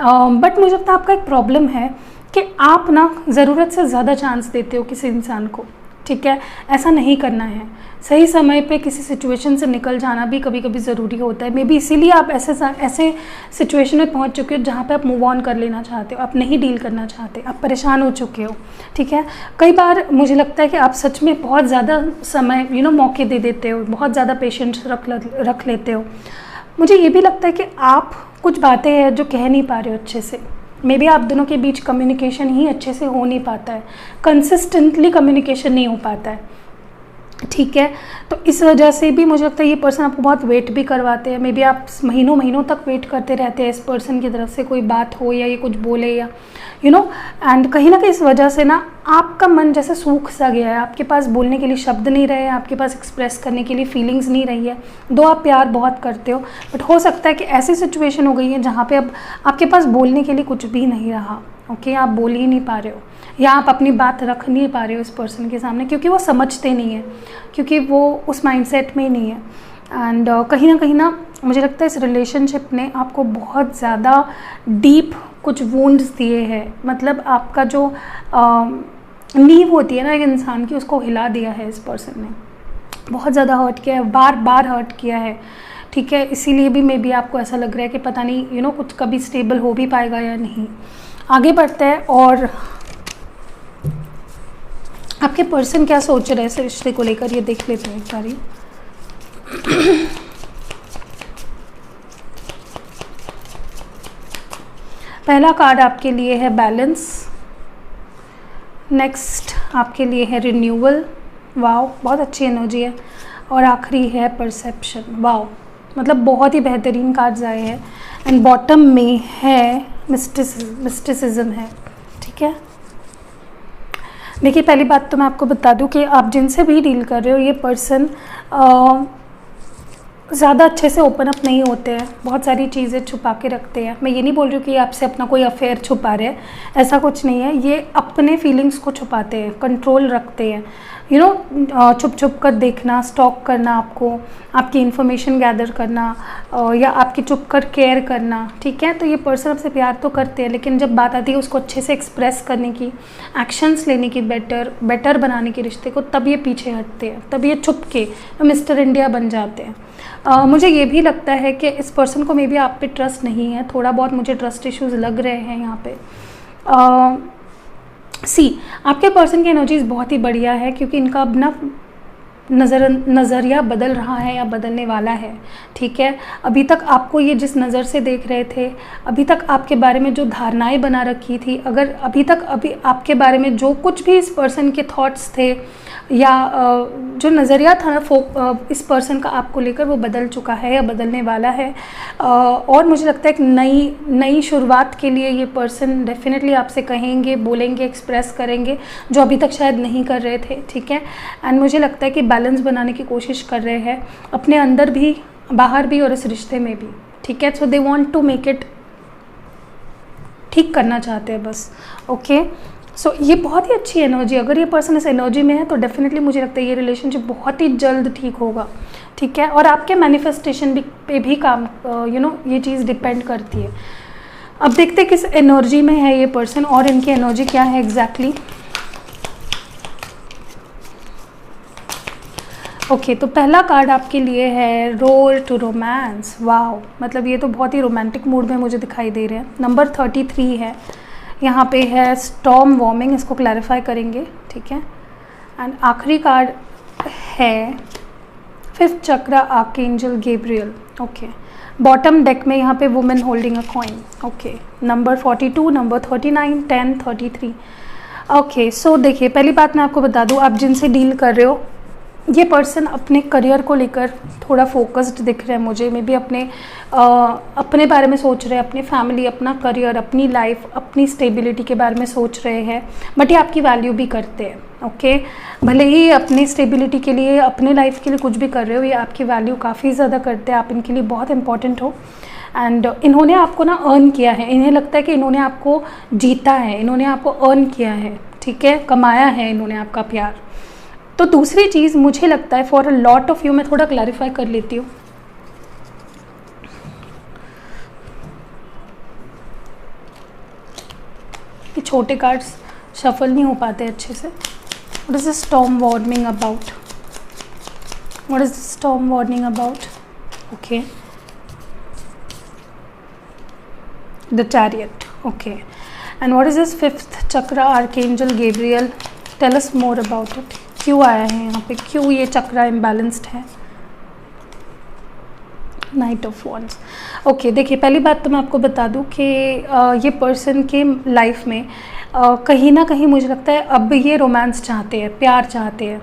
बट मुझे लगता है आपका एक प्रॉब्लम है कि आप ना ज़रूरत से ज़्यादा चांस देते हो किसी इंसान को, ठीक है। ऐसा नहीं करना है, सही समय पे किसी सिचुएशन से निकल जाना भी कभी कभी ज़रूरी होता है। मे बी इसीलिए आप ऐसे सिचुएशन में पहुंच चुके हो जहाँ पे आप मूव ऑन कर लेना चाहते हो, आप नहीं डील करना चाहते, आप परेशान हो चुके हो, ठीक है। कई बार मुझे लगता है कि आप सच में बहुत ज़्यादा समय मौके दे देते हो, बहुत ज़्यादा पेशेंस रख लेते हो। मुझे ये भी लगता है कि आप कुछ बातें हैं जो कह नहीं पा रहे हो अच्छे से, मे बी आप दोनों के बीच कम्युनिकेशन ही अच्छे से हो नहीं पाता है, कंसिस्टेंटली कम्युनिकेशन नहीं हो पाता है, ठीक है। तो इस वजह से भी मुझे लगता है ये पर्सन आपको बहुत वेट भी करवाते हैं, मे बी आप महीनों तक वेट करते रहते हैं इस पर्सन की तरफ से कोई बात हो या ये कुछ बोले या एंड कहीं ना कहीं इस वजह से ना आपका मन जैसे सूख सा गया है, आपके पास बोलने के लिए शब्द नहीं रहे हैं, आपके पास एक्सप्रेस करने के लिए फीलिंग्स नहीं रही है। दो आप प्यार बहुत करते हो, बट हो सकता है कि ऐसी सिचुएशन हो गई है जहाँ पे अब आपके पास बोलने के लिए कुछ भी नहीं रहा, ओके। आप बोल ही नहीं पा रहे हो या आप अपनी बात रख नहीं पा रहे हो इस पर्सन के सामने, क्योंकि वो समझते नहीं है, क्योंकि वो उस माइंडसेट में ही नहीं है। एंड कहीं ना मुझे लगता है इस रिलेशनशिप ने आपको बहुत ज़्यादा डीप कुछ वुंड्स दिए हैं, मतलब आपका जो नींव होती है ना एक इंसान की, उसको हिला दिया है इस पर्सन ने, बहुत ज़्यादा हर्ट किया है, बार बार हर्ट किया है, ठीक है। इसीलिए भी मे बी आपको ऐसा लग रहा है कि पता नहीं कुछ कभी स्टेबल हो भी पाएगा या नहीं। आगे बढ़ते हैं और आपके पर्सन क्या सोच रहे हैं इस रिश्ते को लेकर, ये देख लेते हैं एक बारी। पहला कार्ड आपके लिए है बैलेंस, नेक्स्ट आपके लिए है रिन्यूअल, वाओ बहुत अच्छी एनर्जी है, और आखिरी है परसेप्शन, वाओ मतलब बहुत ही बेहतरीन कार्ड्स आए हैं। एंड बॉटम में है मिस्टिसिज्म है, ठीक है। देखिए पहली बात तो मैं आपको बता दूं कि आप जिनसे भी डील कर रहे हो ये पर्सन ज़्यादा अच्छे से ओपन अप नहीं होते हैं, बहुत सारी चीज़ें छुपा के रखते हैं। मैं ये नहीं बोल रही हूँ कि आपसे अपना कोई अफेयर छुपा रहे हैं, ऐसा कुछ नहीं है। ये अपने फीलिंग्स को छुपाते हैं, कंट्रोल रखते हैं, छुप छुप कर देखना, स्टॉक करना, आपकी इन्फॉर्मेशन गैदर करना या आपकी चुप कर केयर करना, ठीक है। तो ये पर्सन आपसे प्यार तो करते हैं, लेकिन जब बात आती है उसको अच्छे से एक्सप्रेस करने की, एक्शंस लेने की, बेटर बनाने के रिश्ते को, तब ये पीछे हटते हैं, तब ये छुप के मिस्टर इंडिया बन जाते हैं। मुझे ये भी लगता है कि इस पर्सन को मे बी आप पे ट्रस्ट नहीं है, थोड़ा बहुत मुझे ट्रस्ट इश्यूज़ लग रहे हैं यहाँ पे, आपके पर्सन की एनर्जीज बहुत ही बढ़िया है, क्योंकि इनका अब ना नज़रिया बदल रहा है या बदलने वाला है। ठीक है, अभी तक आपको ये जिस नज़र से देख रहे थे, अभी तक आपके बारे में जो धारणाएं बना रखी थी, अगर अभी आपके बारे में जो कुछ भी इस पर्सन के थॉट्स थे या जो नज़रिया था इस पर्सन का आपको लेकर, वो बदल चुका है या बदलने वाला है। और मुझे लगता है एक नई शुरुआत के लिए ये पर्सन डेफिनेटली आपसे कहेंगे, बोलेंगे, एक्सप्रेस करेंगे, जो अभी तक शायद नहीं कर रहे थे। ठीक है, एंड मुझे लगता है कि बैलेंस बनाने की कोशिश कर रहे हैं, अपने अंदर भी, बाहर भी और इस रिश्ते में भी। ठीक है, so they want to make it, ठीक करना चाहते हैं बस। ओके, सो ये बहुत ही अच्छी एनर्जी, अगर ये पर्सन इस एनर्जी में है तो डेफिनेटली मुझे लगता है ये रिलेशनशिप बहुत ही जल्द ठीक होगा। ठीक है, और आपके मैनिफेस्टेशन पे भी काम ये चीज़ डिपेंड करती है। अब देखते हैं किस एनर्जी में है ये पर्सन और इनकी एनर्जी क्या है एग्जैक्टली। ओके, तो पहला कार्ड आपके लिए है रोड टू रोमांस। वाओ, मतलब ये तो बहुत ही रोमांटिक मूड में मुझे दिखाई दे रहे हैं। नंबर 33 है, यहाँ पे है स्टॉर्म वार्मिंग, इसको क्लैरिफाई करेंगे। ठीक है, एंड आखिरी कार्ड है 5th chakra archangel Gabriel. Okay, bottom deck में यहाँ पे women holding a coin. Okay, number 42, number 39, 10, 33। Okay, so देखिए, पहली बात मैं आपको बता दूँ, आप जिनसे डील कर रहे हो, ये पर्सन अपने करियर को लेकर थोड़ा फोकस्ड दिख रहा है मुझे। मे बी अपने बारे में सोच रहे हैं, अपनी फैमिली, अपना करियर, अपनी लाइफ, अपनी स्टेबिलिटी के बारे में सोच रहे हैं, बट ये आपकी वैल्यू भी करते हैं। ओके, भले ही अपनी स्टेबिलिटी के लिए, अपने लाइफ के लिए कुछ भी कर रहे हो, ये आपकी वैल्यू काफ़ी ज़्यादा करते हैं, आप इनके लिए बहुत इंपॉर्टेंट हो। एंड इन्होंने आपको ना अर्न किया है, इन्हें लगता है कि इन्होंने आपको जीता है, इन्होंने आपको अर्न किया है। ठीक है, कमाया है इन्होंने आपका प्यार। तो दूसरी चीज़ मुझे लगता है for a lot of you, मैं थोड़ा क्लैरिफाई कर लेती हूँ। ये छोटे कार्ड्स शफल नहीं हो पाते अच्छे से। What is the storm warning about? What is the storm warning about? Okay, the chariot. Okay, and what is this 5th chakra archangel Gabriel? Tell us more about it. क्यों आया है यहाँ पे, क्यों ये चक्रा इम्बैलेंस्ड है? Knight of wands. ओके, देखिए, पहली बात तो मैं आपको बता दूँ कि ये पर्सन के लाइफ में कहीं ना कहीं मुझे लगता है अब ये रोमांस चाहते हैं, प्यार चाहते हैं।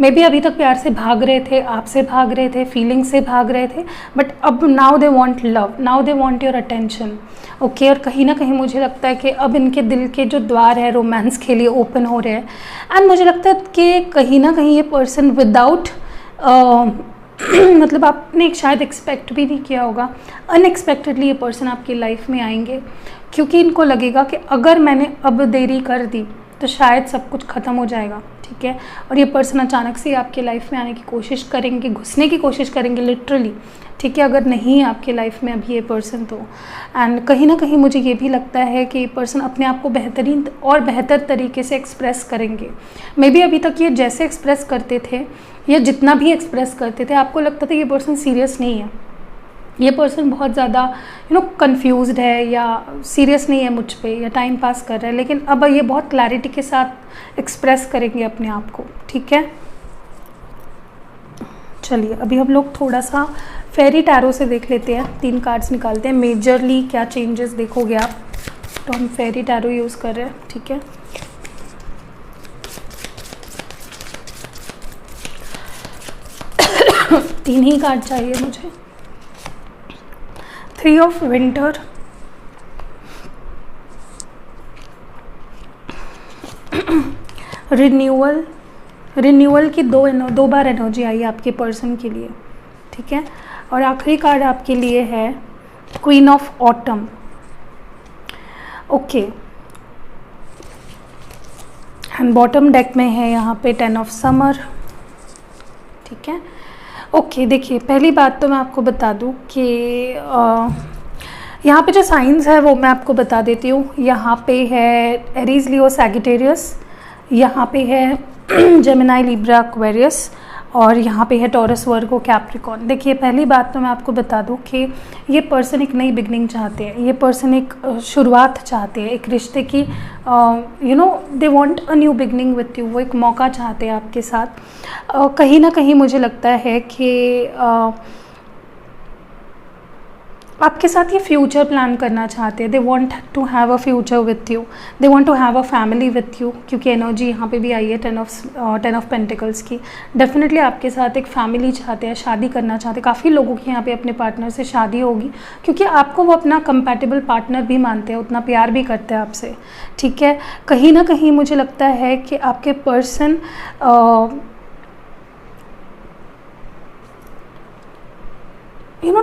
मे बी अभी तक प्यार से भाग रहे थे, आपसे भाग रहे थे, फीलिंग से भाग रहे थे, बट अब now they want love, now they want your attention. Okay, और कहीं ना कहीं मुझे लगता है कि अब इनके दिल के जो द्वार है रोमांस के लिए ओपन हो रहे हैं। एंड मुझे लगता है कि कहीं ना कहीं ये पर्सन विदाउट मतलब आपने शायद एक्सपेक्ट भी नहीं किया होगा, अनएक्सपेक्टेडली ये पर्सन आपकी लाइफ में आएंगे, क्योंकि इनको लगेगा कि अगर मैंने अब देरी कर दी तो शायद सब कुछ ख़त्म हो जाएगा। ठीक है, और ये पर्सन अचानक से आपके लाइफ में आने की कोशिश करेंगे, घुसने की कोशिश करेंगे लिटरली। ठीक है, अगर नहीं है आपके लाइफ में अभी ये पर्सन तो, एंड कहीं ना कहीं मुझे ये भी लगता है कि ये पर्सन अपने आप को बेहतरीन और बेहतर तरीके से एक्सप्रेस करेंगे। मे बी अभी तक ये जैसे एक्सप्रेस करते थे या जितना भी एक्सप्रेस करते थे, आपको लगता था ये पर्सन सीरियस नहीं है, ये पर्सन बहुत ज़्यादा कंफ्यूज्ड है या सीरियस नहीं है मुझ पे, या टाइम पास कर रहा है, लेकिन अब ये बहुत क्लैरिटी के साथ एक्सप्रेस करेंगे अपने आप को। ठीक है, चलिए अभी हम लोग थोड़ा सा फेरी टैरो से देख लेते हैं, 3 कार्ड्स निकालते हैं, मेजरली क्या चेंजेस देखोगे आप। तो हम फेरी टैरो यूज़ कर रहे हैं। ठीक है, तीन ही कार्ड चाहिए मुझे। 3 ऑफ विंटर, रिन्यूअल की दो बार एनर्जी आई है आपके पर्सन के लिए। ठीक है, और आखिरी कार्ड आपके लिए है queen of autumn. Okay, and bottom deck में है यहाँ पे 10 ऑफ समर। ठीक है, ओके, देखिए, पहली बात तो मैं आपको बता दूँ कि यहाँ पे जो साइंस है वो मैं आपको बता देती हूँ। यहाँ पे है एरीज, लियो, सैजिटेरियस, यहाँ पे है जेमिनी, लिब्रा, एक्वेरियस, और यहाँ पे है टॉरस, वर्गो, कैप्रिकॉर्न। देखिए पहली बात तो मैं आपको बता दूँ कि ये पर्सन एक नई बिगनिंग चाहते हैं, ये पर्सन एक शुरुआत चाहते हैं एक रिश्ते की, they want a new beginning with you. वो एक मौका चाहते हैं आपके साथ। कहीं ना कहीं मुझे लगता है कि आपके साथ ये फ्यूचर प्लान करना चाहते हैं। They want to have a future with you, they want to have a family with you, क्योंकि एनर्जी यहाँ पे भी आई है टेन ऑफ पेंटिकल्स की। डेफिनेटली आपके साथ एक फैमिली चाहते हैं, शादी करना चाहते हैं। काफ़ी लोगों की यहाँ पे अपने पार्टनर से शादी होगी, क्योंकि आपको वो अपना कंपैटिबल पार्टनर भी मानते हैं, उतना प्यार भी करते हैं आपसे, ठीक है। कहीं ना कहीं मुझे लगता है कि आपके person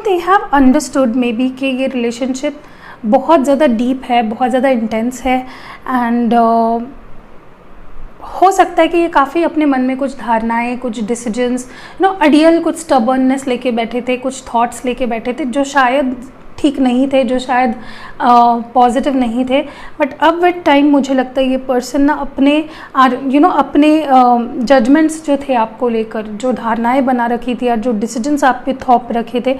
they have understood may be कि ये रिलेशनशिप बहुत ज़्यादा डीप है, बहुत ज़्यादा इंटेंस है। एंड हो सकता है कि ये काफ़ी अपने मन में कुछ धारणाएं, कुछ डिसीजंस, आइडियल, कुछ स्टबर्ननेस लेके बैठे थे, कुछ थॉट्स लेके बैठे थे जो शायद ठीक नहीं थे, जो शायद पॉजिटिव नहीं थे। बट अब विद टाइम मुझे लगता है ये पर्सन ना अपने अपने जजमेंट्स जो थे आपको लेकर, जो धारणाएं बना रखी थी या जो डिसीजंस आप पे थोप रखे थे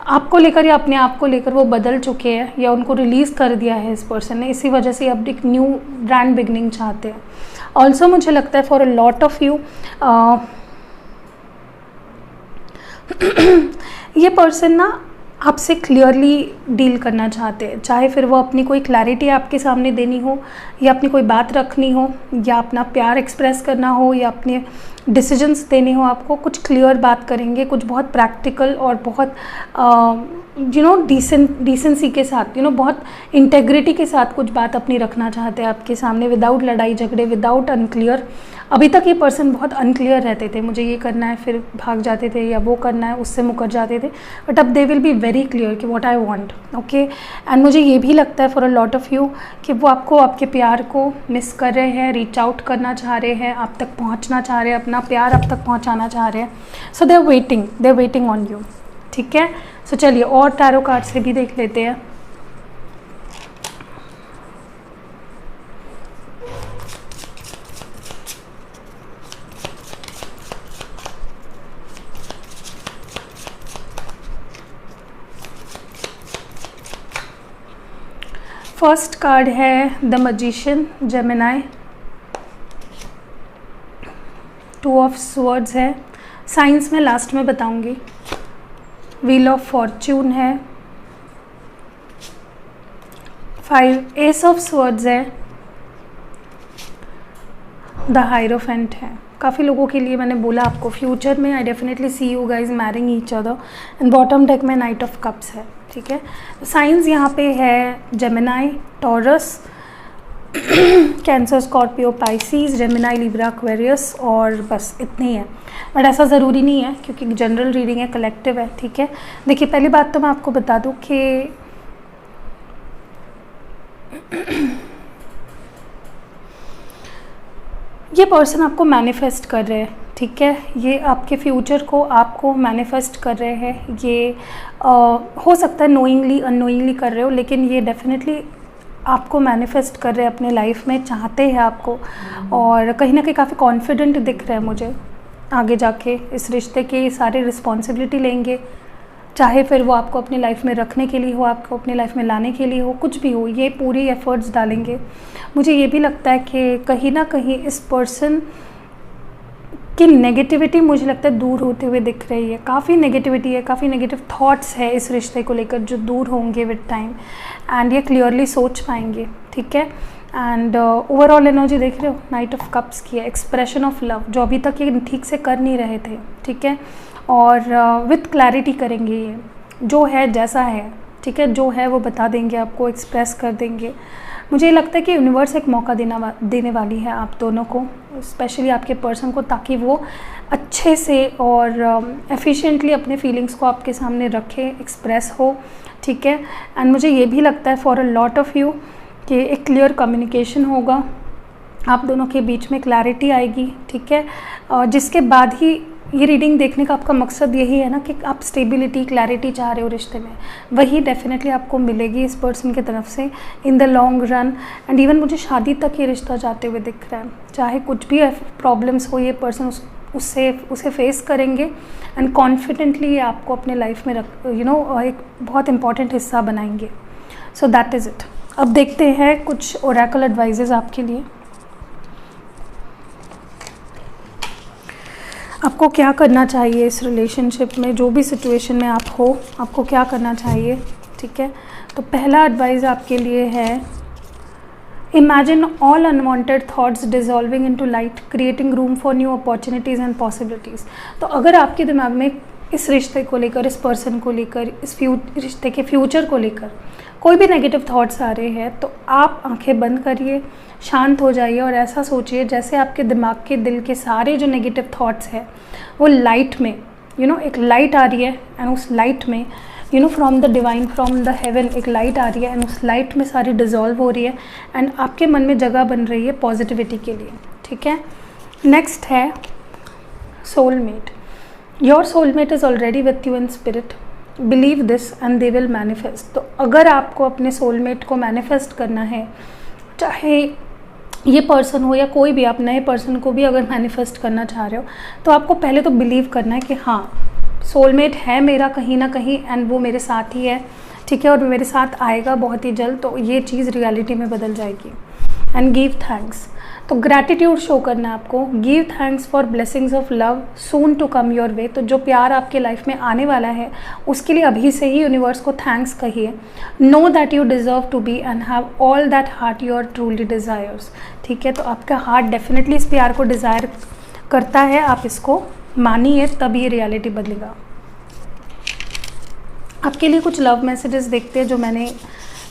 आपको लेकर या अपने आप को लेकर, वो बदल चुके हैं या उनको रिलीज़ कर दिया है इस पर्सन ने। इसी वजह से अब एक न्यू ब्रांड बिगनिंग चाहते हैं। ऑल्सो मुझे लगता है for a lot of you ये पर्सन ना आपसे क्लियरली डील करना चाहते हैं, चाहे फिर वो अपनी कोई क्लैरिटी आपके सामने देनी हो, या अपनी कोई बात रखनी हो, या अपना प्यार एक्सप्रेस करना हो, या अपने डिसीजंस देने हो। आपको कुछ क्लियर बात करेंगे, कुछ बहुत प्रैक्टिकल और बहुत डिसेंसी के साथ, बहुत इंटेग्रिटी के साथ कुछ बात अपनी रखना चाहते हैं आपके सामने, विदाउट लड़ाई झगड़े, विदाउट अनक्लियर। अभी तक ये पर्सन बहुत अनक्लियर रहते थे, मुझे ये करना है, फिर भाग जाते थे, या वो करना है, उससे मुकर जाते थे। बट अब they will be very clear कि what I want, okay. And मुझे ये भी लगता है for a lot of you कि वो आपको, आपके प्यार को मिस कर रहे हैं, रीच आउट करना चाह रहे हैं, आप तक पहुंचना चाह रहे हैं, अपना प्यार आप तक पहुंचाना चाह रहे हैं। So they are waiting on you, ठीक है। सो चलिए और टैरो कार्ड से भी देख लेते हैं। फर्स्ट कार्ड है the magician, Gemini. Two of swords है, साइंस में लास्ट में बताऊंगी। व्हील ऑफ फॉर्च्यून है, 5 एस ऑफ स्वॉर्ड्स है, द हायरोफेंट है। काफ़ी लोगों के लिए मैंने बोला आपको फ्यूचर में I definitely see you guys marrying each other. And bottom deck में नाइट ऑफ कप्स है, ठीक है। साइंस यहाँ पे है Gemini, Taurus, Cancer, Scorpio, Pisces, Gemini, Libra, Aquarius, और बस इतने ही है। बट ऐसा ज़रूरी नहीं है क्योंकि जनरल रीडिंग है, कलेक्टिव है, ठीक है। देखिए पहली बात तो मैं आपको बता दूँ कि ये पर्सन आपको मैनिफेस्ट कर रहे हैं, ठीक है। ये आपके फ्यूचर को आपको मैनिफेस्ट कर रहे हैं। ये हो सकता है नोइंगली अननोइंगली कर रहे हो, लेकिन ये डेफिनेटली आपको मैनिफेस्ट कर रहे हैं अपने लाइफ में, चाहते हैं आपको। और कहीं ना कहीं काफ़ी कॉन्फिडेंट दिख रहे हैं मुझे, आगे जाके इस रिश्ते की सारी रिस्पॉन्सिबिलिटी लेंगे, चाहे फिर वो आपको अपनी लाइफ में रखने के लिए हो, आपको अपनी लाइफ में लाने के लिए हो, कुछ भी हो, ये पूरी एफर्ट्स डालेंगे। मुझे ये भी लगता है कि कहीं ना कहीं इस पर्सन की नेगेटिविटी मुझे लगता है दूर होते हुए दिख रही है। काफ़ी नेगेटिविटी है, काफ़ी नेगेटिव थॉट्स है इस रिश्ते को लेकर जो दूर होंगे विद टाइम, एंड ये क्लियरली सोच पाएंगे, ठीक है। एंड ओवरऑल एनर्जी देख रहे हो, नाइट ऑफ कप्स की है, एक्सप्रेशन ऑफ लव, जो अभी तक ये ठीक से कर नहीं रहे थे, ठीक है। और विथ क्लैरिटी करेंगे, ये जो है जैसा है, ठीक है, जो है वो बता देंगे आपको, एक्सप्रेस कर देंगे। मुझे ये लगता है कि यूनिवर्स एक मौका देने वाली है आप दोनों को, स्पेशली आपके पर्सन को, ताकि वो अच्छे से और एफिशिएंटली अपने फीलिंग्स को आपके सामने रखे, एक्सप्रेस हो, ठीक है। एंड मुझे ये भी लगता है for a lot of you कि एक क्लियर कम्युनिकेशन होगा, आप दोनों के बीच में क्लैरिटी आएगी, ठीक है। जिसके बाद ही ये रीडिंग देखने का आपका मकसद यही है ना कि आप स्टेबिलिटी, क्लैरिटी चाह रहे हो रिश्ते में, वही डेफिनेटली आपको मिलेगी इस पर्सन की तरफ से in the long run. And even मुझे शादी तक ये रिश्ता जाते हुए दिख रहा है, चाहे कुछ भी प्रॉब्लम्स हो, ये पर्सन उसे फेस करेंगे एंड कॉन्फिडेंटली आपको अपने लाइफ में एक बहुत इम्पॉर्टेंट हिस्सा बनाएंगे. So that is it. अब देखते हैं कुछ ओरेकल एडवाइजेज आपके लिए. आपको क्या करना चाहिए इस रिलेशनशिप में, जो भी सिचुएशन में आप हो, आपको क्या करना चाहिए. ठीक है, तो पहला एडवाइस आपके लिए है, imagine all unwanted thoughts dissolving into light, creating room for new opportunities and possibilities. तो अगर आपके दिमाग में इस रिश्ते को लेकर, इस पर्सन को लेकर, इस रिश्ते के फ्यूचर को लेकर कोई भी नेगेटिव थॉट्स आ रहे हैं, तो आप आंखें बंद करिए, शांत हो जाइए और ऐसा सोचिए जैसे आपके दिमाग के दिल के सारे जो नेगेटिव थॉट्स हैं वो लाइट में एक लाइट आ रही है एंड उस लाइट में from the divine, from the haven एक लाइट आ रही है एंड उस लाइट में सारी डिज़ोल्व हो रही है एंड आपके मन में जगह बन रही है पॉजिटिविटी के लिए. ठीक है, नेक्स्ट है soulmate. Your soulmate is already with you in spirit, believe this and they will manifest. तो अगर आपको अपने सोलमेट को मैनिफेस्ट करना है, चाहे ये पर्सन हो या कोई भी, आप नए पर्सन को भी अगर मैनिफेस्ट करना चाह रहे हो, तो आपको पहले तो बिलीव करना है कि हाँ सोलमेट है मेरा कहीं ना कहीं एंड वो मेरे साथ ही है. ठीक है, और मेरे साथ आएगा बहुत ही जल्द, तो ये चीज़ रियलिटी में बदल जाएगी. And give thanks. तो ग्रैटिट्यूड शो करना है आपको. Give thanks for blessings of love soon to come your way. तो जो प्यार आपके लाइफ में आने वाला है उसके लिए अभी से ही यूनिवर्स को थैंक्स कहिए. Know that you deserve to be and have all that heart your truly desires. ठीक है, तो आपका हार्ट डेफिनेटली इस प्यार को डिज़ायर करता है, आप इसको मानिए, तब ये रियलिटी बदलेगा. आपके लिए कुछ लव मैसेजेस देखते हैं जो मैंने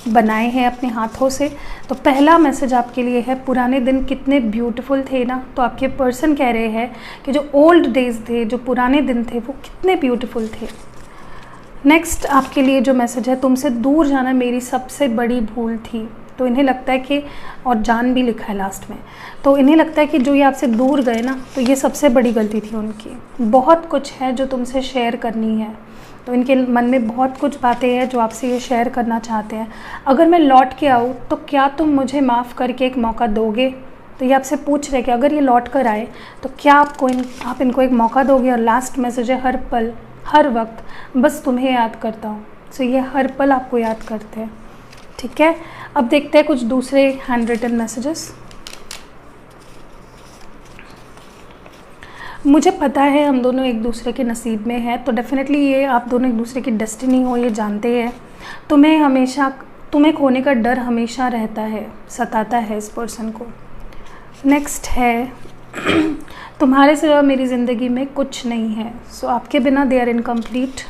बनाए हैं अपने हाथों से. तो पहला मैसेज आपके लिए है, पुराने दिन कितने ब्यूटीफुल थे ना. तो आपके पर्सन कह रहे हैं कि जो ओल्ड डेज थे, जो पुराने दिन थे, वो कितने ब्यूटीफुल थे. नेक्स्ट आपके लिए जो मैसेज है, तुमसे दूर जाना मेरी सबसे बड़ी भूल थी. तो इन्हें लगता है कि, और जान भी लिखा है लास्ट में, तो इन्हें लगता है कि जो ये आपसे दूर गए ना, तो ये सबसे बड़ी गलती थी उनकी. बहुत कुछ है जो तुमसे शेयर करनी है, तो इनके मन में बहुत कुछ बातें हैं जो आपसे ये शेयर करना चाहते हैं. अगर मैं लौट के आऊँ तो क्या तुम मुझे माफ़ करके एक मौका दोगे. तो ये आपसे पूछ रहे कि अगर ये लौट कर आए तो क्या आप इनको एक मौका दोगे. और लास्ट मैसेज है, हर पल हर वक्त बस तुम्हें याद करता हूँ. सो ये हर पल आपको याद करते हैं. ठीक है, अब देखते हैं कुछ दूसरे हैंड रिटन मैसेजेस. मुझे पता है हम दोनों एक दूसरे के नसीब में हैं, तो डेफिनेटली ये आप दोनों एक दूसरे की डेस्टिनी हो, ये जानते हैं. तुम्हें खोने का डर हमेशा रहता है, सताता है इस पर्सन को. नेक्स्ट है, तुम्हारे सिवा मेरी ज़िंदगी में कुछ नहीं है. सो आपके बिना दे आर इनकम्प्लीट.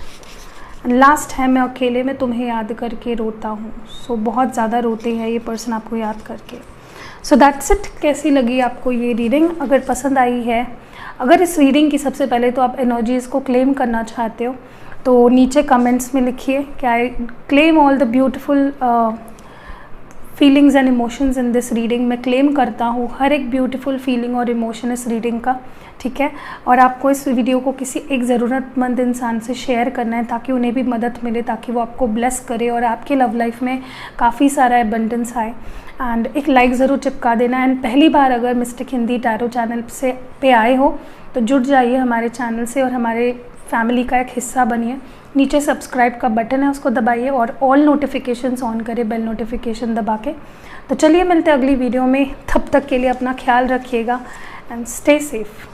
लास्ट है, मैं अकेले में तुम्हें याद करके रोता हूँ. सो बहुत ज़्यादा रोते हैं ये पर्सन आपको याद करके. So that's it. कैसी लगी आपको ये रीडिंग? अगर पसंद आई है, अगर इस रीडिंग की सबसे पहले तो आप एनर्जीज़ को क्लेम करना चाहते हो, तो नीचे कमेंट्स में लिखिए कि I claim all the beautiful feelings and emotions in this reading. मैं क्लेम करता हूँ हर एक ब्यूटीफुल फीलिंग और इमोशन इस रीडिंग का. ठीक है, और आपको इस वीडियो को किसी एक ज़रूरतमंद इंसान से शेयर करना है ताकि उन्हें भी मदद मिले, ताकि वो आपको ब्लेस करे और आपके लव लाइफ में काफ़ी सारा एबंडेंस आए. एंड एक लाइक ज़रूर चिपका देना. एंड पहली बार अगर मिस्टिक हिंदी टैरो चैनल पे आए हो तो जुड़ जाइए हमारे चैनल से और हमारे फैमिली का एक हिस्सा बनिए. नीचे सब्सक्राइब का बटन है, उसको दबाइए और ऑल नोटिफिकेशंस ऑन करिए, बेल नोटिफिकेशन दबा के. तो चलिए मिलते हैं अगली वीडियो में. तब तक के लिए अपना ख्याल रखिएगा एंड स्टे सेफ.